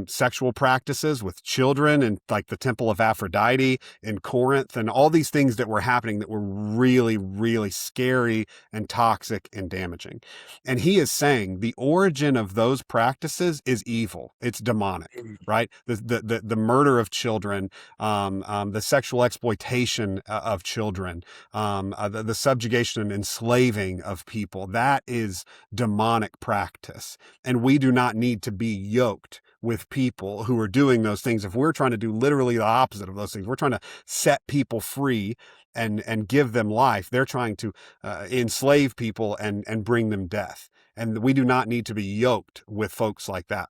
sexual practices with children, and like the Temple of Aphrodite in Corinth, and all these things that were happening that were really, really scary and toxic and damaging. And he is saying the origin of those practices is evil. It's demonic, right? The murder of children, the sexual exploitation of children, the subjugation and enslaving of people. That is demonic practice. And we do not need to be yoked with people who are doing those things, if we're trying to do literally the opposite of those things, we're trying to set people free and give them life, they're trying to enslave people and bring them death. And we do not need to be yoked with folks like that.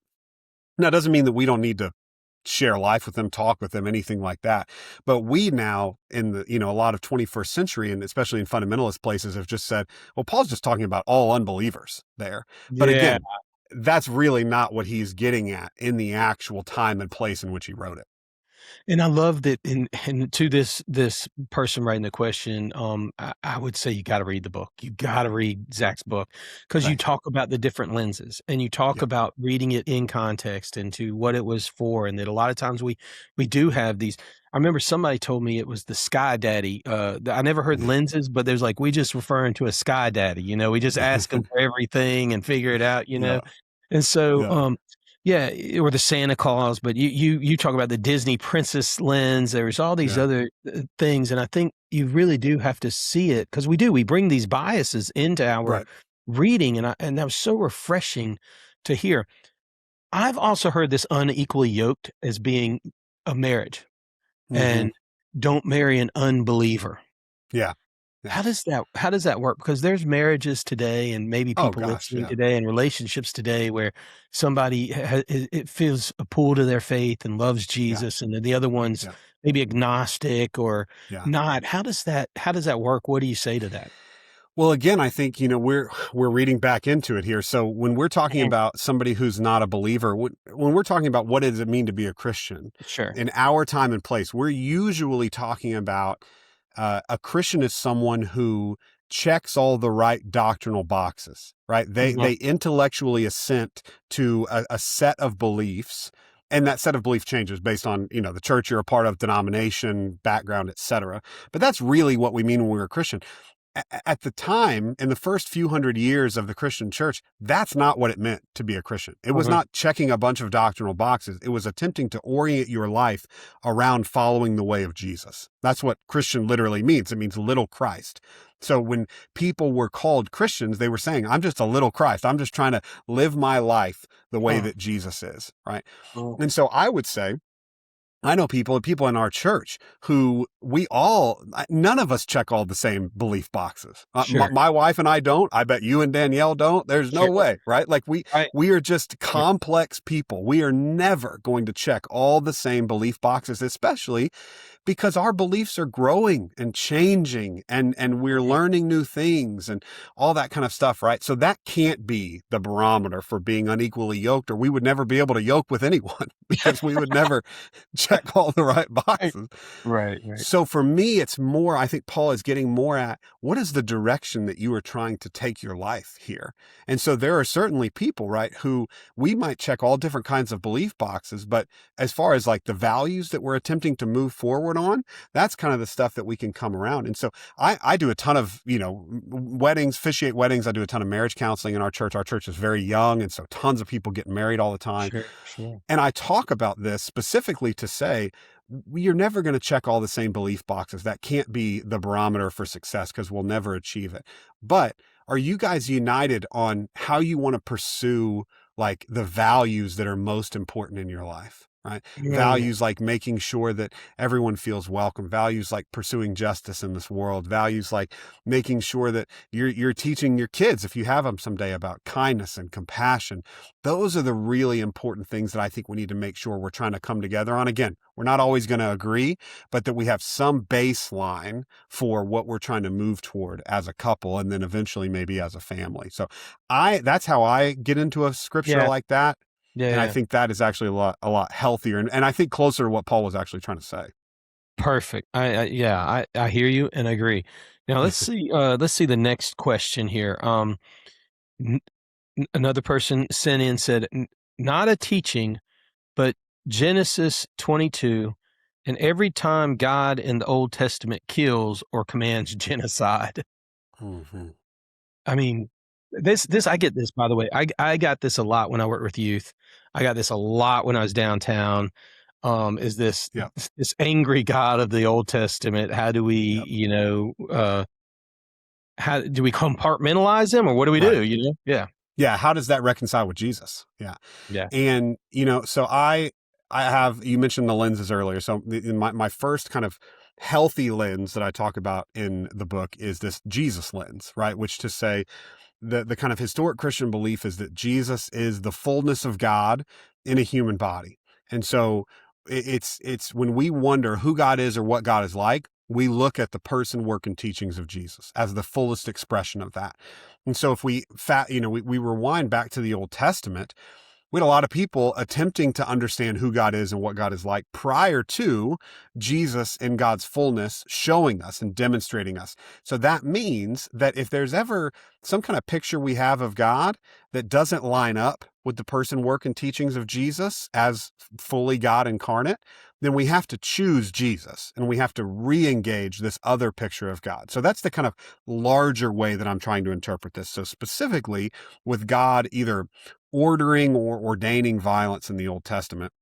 Now, it doesn't mean that we don't need to share life with them, talk with them, anything like that. But we now, in the, a lot of 21st century, and especially in fundamentalist places, have just said, well, Paul's just talking about all unbelievers there. But again, that's really not what he's getting at in the actual time and place in which he wrote it. And I love that. And to this person writing the question, I would say you got to read the book. You got to read Zach's book, because you talk about the different lenses, and you talk about reading it in context and to what it was for, and that a lot of times we do have these. I remember somebody told me it was the sky daddy. I never heard lenses, but there's like, we just referring to a sky daddy. We just ask him for everything and figure it out. And so. Or the Santa Claus, but you talk about the Disney princess lens. There's all these other things, and I think you really do have to see it, because we bring these biases into our reading, and that was so refreshing to hear. I've also heard this unequally yoked as being a marriage, and don't marry an unbeliever. Yeah. How does that work? Because there's marriages today, and maybe people listening today, and relationships today, where somebody it feels a pull to their faith and loves Jesus, and the other one's maybe agnostic or not. How does that work? What do you say to that? Well, again, I think, we're reading back into it here. So when we're talking about somebody who's not a believer, when we're talking about what does it mean to be a Christian, in our time and place, we're usually talking about a Christian is someone who checks all the right doctrinal boxes, right? They intellectually assent to a set of beliefs, and that set of belief changes based on, the church you're a part of, denomination, background, etc. But that's really what we mean when we're a Christian. At the time, in the first few hundred years of the Christian church, that's not what it meant to be a Christian. It was not checking a bunch of doctrinal boxes. It was attempting to orient your life around following the way of Jesus. That's what Christian literally means. It means little Christ. So when people were called Christians, they were saying, I'm just a little Christ. I'm just trying to live my life the way that Jesus is, right? And so I would say, I know people in our church who none of us check all the same belief boxes. My wife and I don't. I bet you and Danielle don't. There's no way, right? Like we are just complex people. We are never going to check all the same belief boxes, especially because our beliefs are growing and changing, and we're learning new things and all that kind of stuff, right? So that can't be the barometer for being unequally yoked, or we would never be able to yoke with anyone, because we would never check all the right boxes. Right. So for me, it's more, I think Paul is getting more at, what is the direction that you are trying to take your life here? And so there are certainly people, right, who we might check all different kinds of belief boxes, but as far as like the values that we're attempting to move forward on, that's kind of the stuff that we can come around. And so I do a ton of, weddings, officiate weddings. I do a ton of marriage counseling in our church. Our church is very young, and so tons of people get married all the time. Sure. And I talk about this specifically to say, you're never going to check all the same belief boxes. That can't be the barometer for success, because we'll never achieve it. But are you guys united on how you want to pursue like the values that are most important in your life? Right? Values like making sure that everyone feels welcome, values like pursuing justice in this world, values like making sure that you're teaching your kids, if you have them someday, about kindness and compassion. Those are the really important things that I think we need to make sure we're trying to come together on. Again, we're not always going to agree, but that we have some baseline for what we're trying to move toward as a couple, and then eventually maybe as a family. So that's how I get into a scripture like that. And I think that is actually a lot healthier, and I think closer to what Paul was actually trying to say. Perfect. I hear you and agree. Now let's see the next question here. Another person sent in, said, not a teaching, but Genesis 22, and every time God in the Old Testament kills or commands genocide. I mean, this I get this, by the way. I got this a lot when I worked with youth. I got this a lot when I was downtown. Is this angry God of the Old Testament? How do we, how do we compartmentalize him, or what do we do? Yeah. Yeah. How does that reconcile with Jesus? Yeah. Yeah. And, so I have, you mentioned the lenses earlier. So my first kind of healthy lens that I talk about in the book is this Jesus lens, right? Which to say the kind of historic Christian belief is that Jesus is the fullness of God in a human body. And so it's when we wonder who God is or what God is like, we look at the person, work, and teachings of Jesus as the fullest expression of that. And so if we rewind back to the Old Testament, we had a lot of people attempting to understand who God is and what God is like prior to Jesus in God's fullness showing us and demonstrating us. So that means that if there's ever some kind of picture we have of God that doesn't line up with the person, work, and teachings of Jesus as fully God incarnate, then we have to choose Jesus and we have to re-engage this other picture of God. So that's the kind of larger way that I'm trying to interpret this. So specifically with God either ordering or ordaining violence in the Old Testament,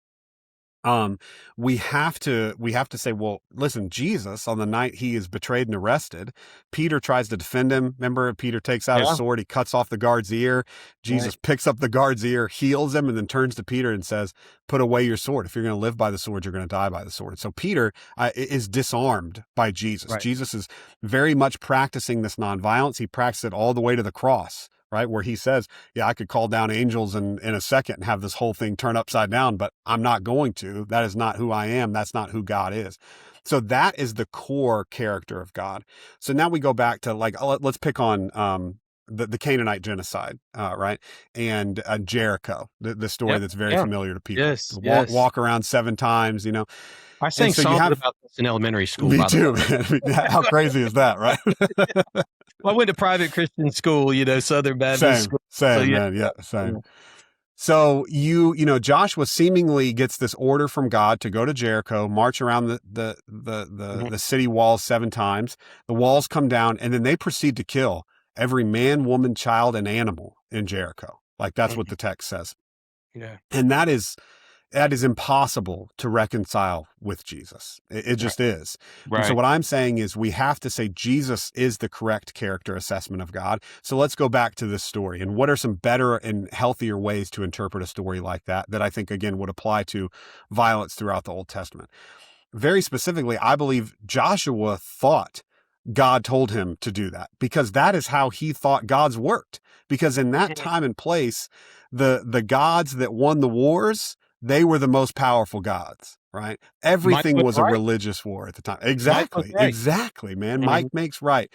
we have to say, well, listen, Jesus, on the night he is betrayed and arrested, Peter tries to defend him. Remember, Peter takes out his sword, he cuts off the guard's ear. Jesus picks up the guard's ear, heals him, and then turns to Peter and says, put away your sword. If you're going to live by the sword, you're going to die by the sword. So Peter is disarmed by Jesus. Right. Jesus is very much practicing this nonviolence. He practiced it all the way to the cross, right? Where he says, yeah, I could call down angels in a second and have this whole thing turn upside down, but I'm not going to. That is not who I am. That's not who God is. So that is the core character of God. So now we go back to let's pick on the Canaanite genocide, right? And Jericho, the story that's very familiar to people. Yes, Walk around 7 times, I sang songs about this in elementary school. Me too, man. How crazy is that, right? Well, I went to private Christian school, Southern Baptist school. Same, man. Yeah, same. So Joshua seemingly gets this order from God to go to Jericho, march around the city walls 7 times. The walls come down, and then they proceed to kill every man, woman, child, and animal in Jericho. Like that's what the text says. Yeah. And that is impossible to reconcile with Jesus. It just is. Right. And so what I'm saying is we have to say Jesus is the correct character assessment of God. So let's go back to this story. And what are some better and healthier ways to interpret a story like that I think, again, would apply to violence throughout the Old Testament? Very specifically, I believe Joshua thought God told him to do that because that is how he thought gods worked. Because in that time and place, the gods that won the wars, they were the most powerful gods, right? Everything was a religious war at the time. Exactly, man. Mike makes right.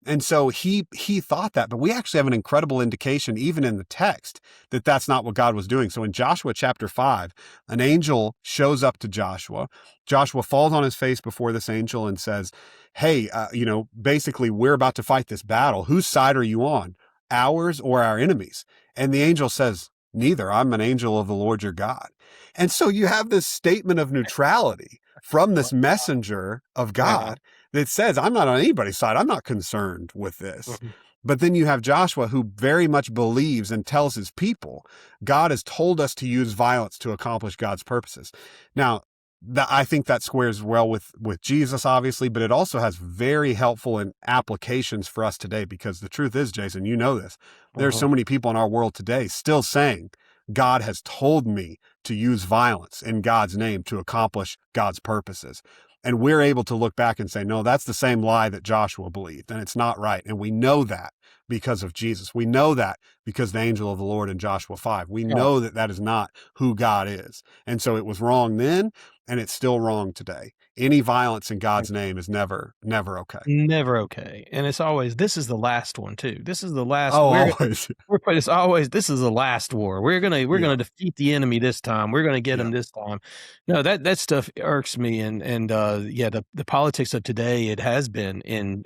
And so he thought that, but we actually have an incredible indication, even in the text, that that's not what God was doing. So in Joshua chapter 5, an angel shows up to Joshua. Joshua falls on his face before this angel and says, hey, basically we're about to fight this battle. Whose side are you on? Ours or our enemies? And the angel says, neither. I'm an angel of the Lord your God. And so you have this statement of neutrality from this messenger of God that says, I'm not on anybody's side. I'm not concerned with this. But then you have Joshua, who very much believes and tells his people, God has told us to use violence to accomplish God's purposes. Now, I think that squares well with Jesus, obviously, but it also has very helpful applications for us today, because the truth is, Jason, you know this, there's so many people in our world today still saying, God has told me to use violence in God's name to accomplish God's purposes. And we're able to look back and say, no, that's the same lie that Joshua believed, and it's not right. And we know that because of Jesus. We know that because the angel of the Lord in Joshua 5. We know that that is not who God is. And so it was wrong then, and it's still wrong today. Any violence in God's name is never okay. Never okay. And it's always, this is the last one too. This is the last. Always. It's always, this is the last war. We're gonna defeat the enemy this time. We're gonna get him this time. No, that stuff irks me. And the politics of today, it has been in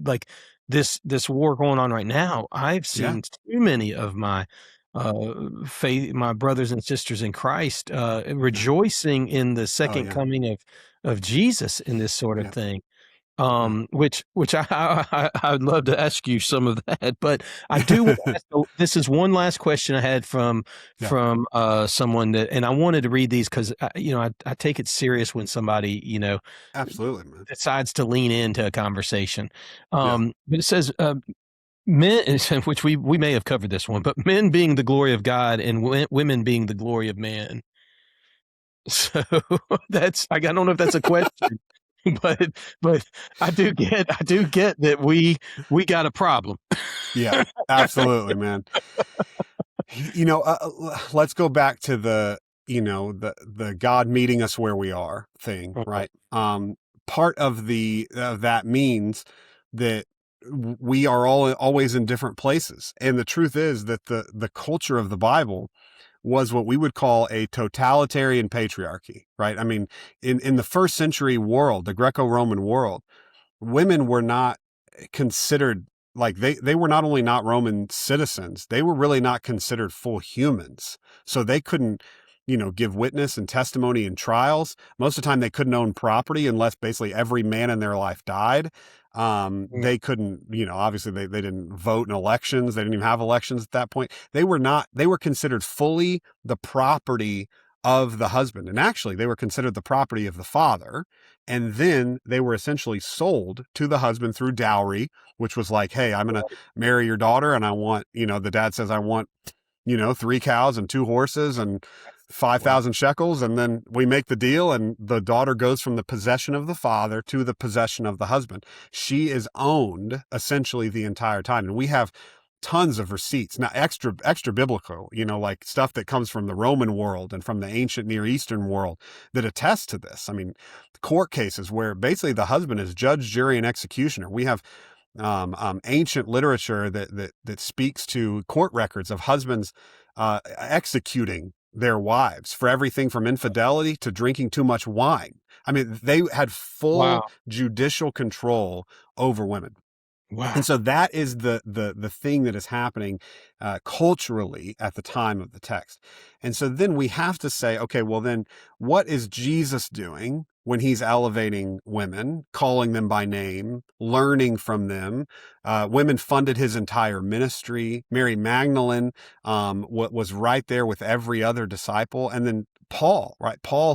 like this war going on right now. I've seen too many of my my brothers and sisters in Christ rejoicing in the second coming of Jesus in this sort of thing. Which I'd love to ask you some of that, but I do want to ask, this is one last question I had from someone that, and I wanted to read these because I take it serious when somebody absolutely, man, decides to lean into a conversation. But it says, men, which we may have covered this one, but men being the glory of God and women being the glory of man. So I don't know if that's a question, but I do get that we got a problem. Yeah, absolutely, man. Let's go back to the God meeting us where we are thing, right? Part of that means that we are always in different places. And the truth is that the culture of the Bible was what we would call a totalitarian patriarchy, right? I mean, in the first century world, the Greco-Roman world, women were not considered, like they were not only not Roman citizens, they were really not considered full humans. So they couldn't, give witness and testimony in trials. Most of the time they couldn't own property unless basically every man in their life died. They couldn't, obviously they didn't vote in elections. They didn't even have elections at that point. They were considered fully the property of the husband. And actually they were considered the property of the father. And then they were essentially sold to the husband through dowry, which was like, hey, I'm going to marry your daughter. And I want, the dad says, I want, 3 cows and 2 horses and 5,000 shekels. And then we make the deal, and the daughter goes from the possession of the father to the possession of the husband. She is owned essentially the entire time. And we have tons of receipts, now extra biblical, like stuff that comes from the Roman world and from the ancient Near Eastern world that attest to this. I mean, court cases where basically the husband is judge, jury, and executioner. We have ancient literature that speaks to court records of husbands executing their wives for everything from infidelity to drinking too much wine. I mean, they had full judicial control over women. Wow. And so that is the thing that is happening culturally at the time of the text. And so then we have to say, okay, well then what is Jesus doing when he's elevating women, calling them by name, learning from them? Women funded his entire ministry. Mary Magdalene was right there with every other disciple. And then Paul, right? Paul,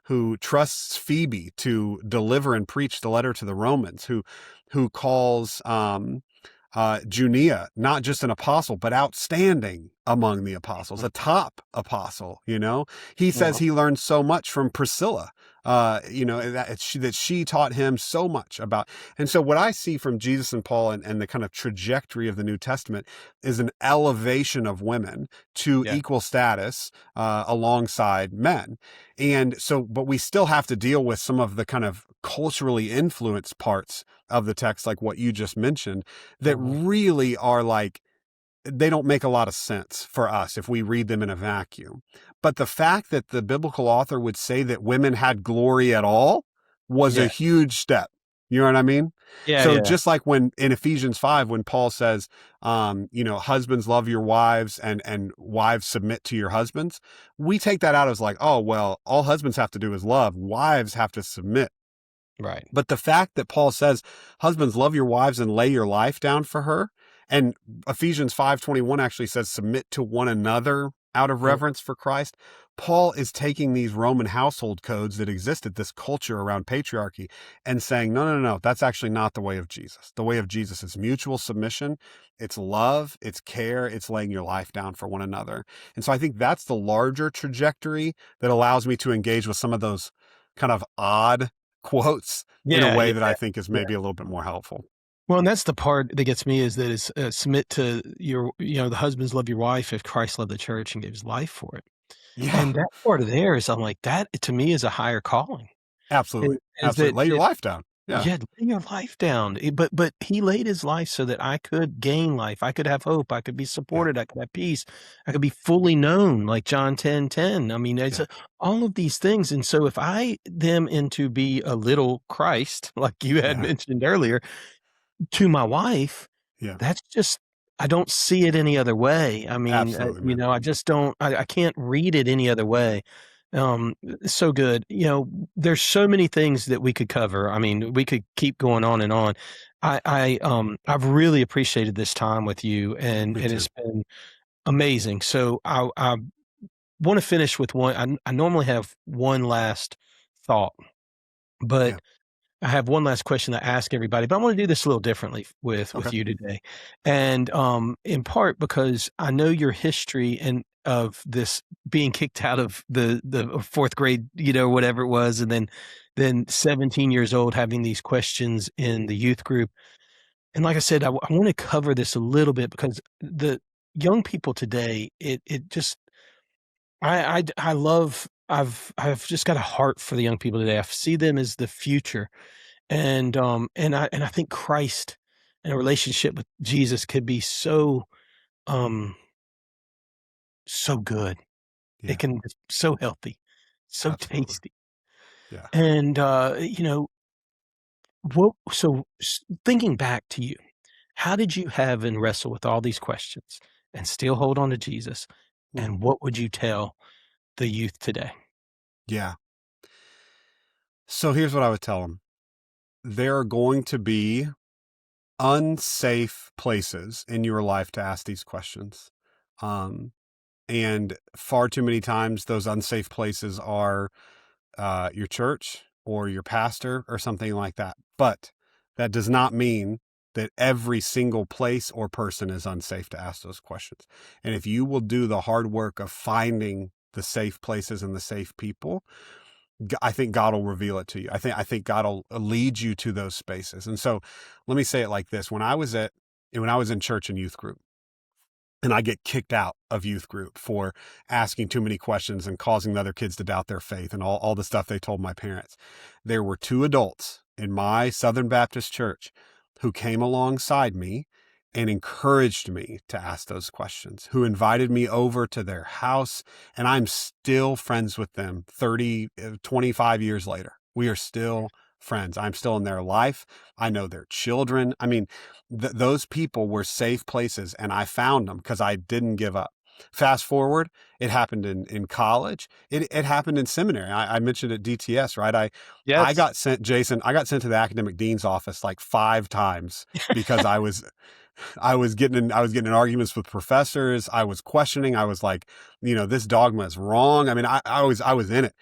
who trusts Phoebe to deliver and preach the letter to the Romans, who calls Junia not just an apostle, but outstanding among the apostles, a top apostle. He says he learned so much from Priscilla. That she taught him so much about. And so what I see from Jesus and Paul and the kind of trajectory of the New Testament is an elevation of women to equal status alongside men. And so, but we still have to deal with some of the kind of culturally influenced parts of the text, like what you just mentioned, that really are like, they don't make a lot of sense for us if we read them in a vacuum. But the fact that the biblical author would say that women had glory at all was a huge step. You know what I mean? Yeah. So just like when in Ephesians 5, when Paul says, husbands love your wives and wives submit to your husbands, we take that out as like, oh, well, all husbands have to do is love. Wives have to submit. Right. But the fact that Paul says, husbands, love your wives and lay your life down for her. And Ephesians 5:21 actually says, submit to one another out of reverence for Christ. Paul is taking these Roman household codes that existed, this culture around patriarchy, and saying, no, that's actually not the way of Jesus. The way of Jesus is mutual submission. It's love, it's care, it's laying your life down for one another. And so I think that's the larger trajectory that allows me to engage with some of those kind of odd quotes in a way that I think is maybe a little bit more helpful. Well, and that's the part that gets me, is that it's submit to your, the husbands love your wife if Christ loved the church and gave his life for it. Yeah. And that part of there is, I'm like, that to me is a higher calling. Absolutely. Absolutely. Lay your life down. Yeah, lay your life down. But he laid his life so that I could gain life. I could have hope. I could be supported. I could have peace. I could be fully known, like John 10:10. I mean, it's all of these things. And so if I them into be a little Christ, like you had mentioned earlier, to my wife, that's just, I don't see it any other way. I mean, I just don't, I can't read it any other way. So good. There's so many things that we could cover. I mean, we could keep going on and on. I've really appreciated this time with you, and it's been amazing. So I want to finish with one. I normally have one last thought, but I have one last question to ask everybody, but I want to do this a little differently with you today. And in part because I know your history and of this being kicked out of the fourth grade, whatever it was, and then 17 years old having these questions in the youth group. And like I said, I want to cover this a little bit because the young people today, it just I love I've just got a heart for the young people today. I see them as the future. And I think Christ and a relationship with Jesus could be so so good. Yeah. It can be so healthy, so Absolutely. tasty. Yeah. And thinking back to you, how did you have and wrestle with all these questions and still hold on to Jesus? And what would you tell the youth today? Yeah. So here's what I would tell them. There are going to be unsafe places in your life to ask these questions. And far too many times those unsafe places are your church or your pastor or something like that. But that does not mean that every single place or person is unsafe to ask those questions. And if you will do the hard work of finding the safe places and the safe people, I think God will reveal it to you. I think God will lead you to those spaces. And so let me say it like this. When I was in church and youth group, and I get kicked out of youth group for asking too many questions and causing the other kids to doubt their faith and all the stuff they told my parents, there were two adults in my Southern Baptist church who came alongside me and encouraged me to ask those questions, who invited me over to their house. And I'm still friends with them 25 years later. We are still friends. I'm still in their life. I know their children. I mean, those people were safe places, and I found them because I didn't give up. Fast forward, it happened in college. It happened in seminary. I mentioned at DTS, right? I got sent, Jason, I got sent to the academic dean's office like 5 times because I was getting in arguments with professors. I was questioning. I was like, this dogma is wrong. I mean, I was in it,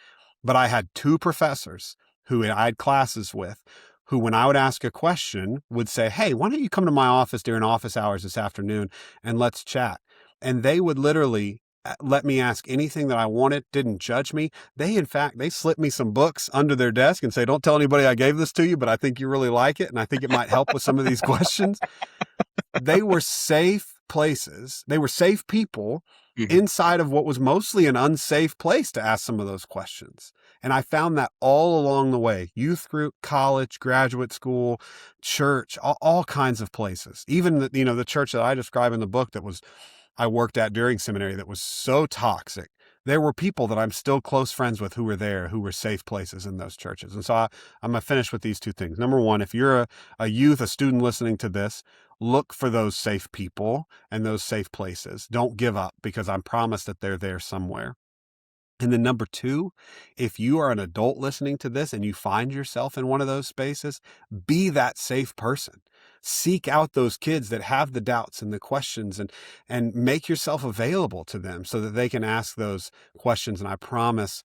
but I had 2 professors who I had classes with, who when I would ask a question would say, hey, why don't you come to my office during office hours this afternoon and let's chat. And they would literally let me ask anything that I wanted, didn't judge me. They slipped me some books under their desk and say, don't tell anybody I gave this to you, but I think you really like it. And I think it might help with some of these questions. They were safe places. They were safe people inside of what was mostly an unsafe place to ask some of those questions. And I found that all along the way, youth group, college, graduate school, church, all kinds of places. Even the church that I describe in the book I worked at during seminary that was so toxic. There were people that I'm still close friends with who were there, who were safe places in those churches. And so I'm going to finish with these 2 things. Number 1, if you're a youth, a student listening to this, look for those safe people and those safe places. Don't give up, because I'm promised that they're there somewhere. And then number 2, if you are an adult listening to this and you find yourself in one of those spaces, be that safe person. Seek out those kids that have the doubts and the questions and make yourself available to them so that they can ask those questions. And I promise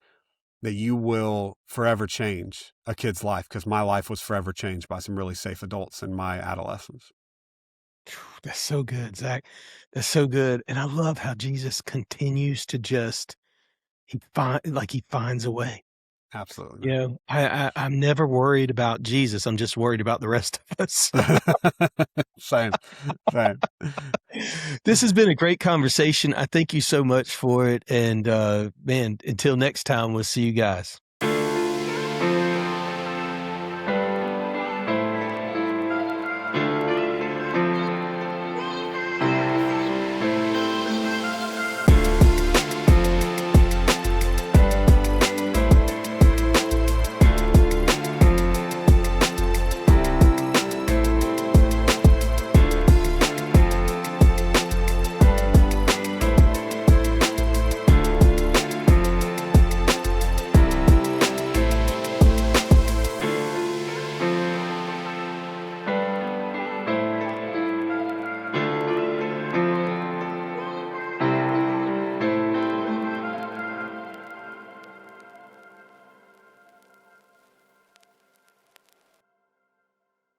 that you will forever change a kid's life, because my life was forever changed by some really safe adults in my adolescence. That's so good, Zach. That's so good. And I love how Jesus continues to just, he finds a way. Absolutely. I'm never worried about Jesus. I'm just worried about the rest of us. Same. This has been a great conversation. I thank you so much for it. And man, until next time, we'll see you guys.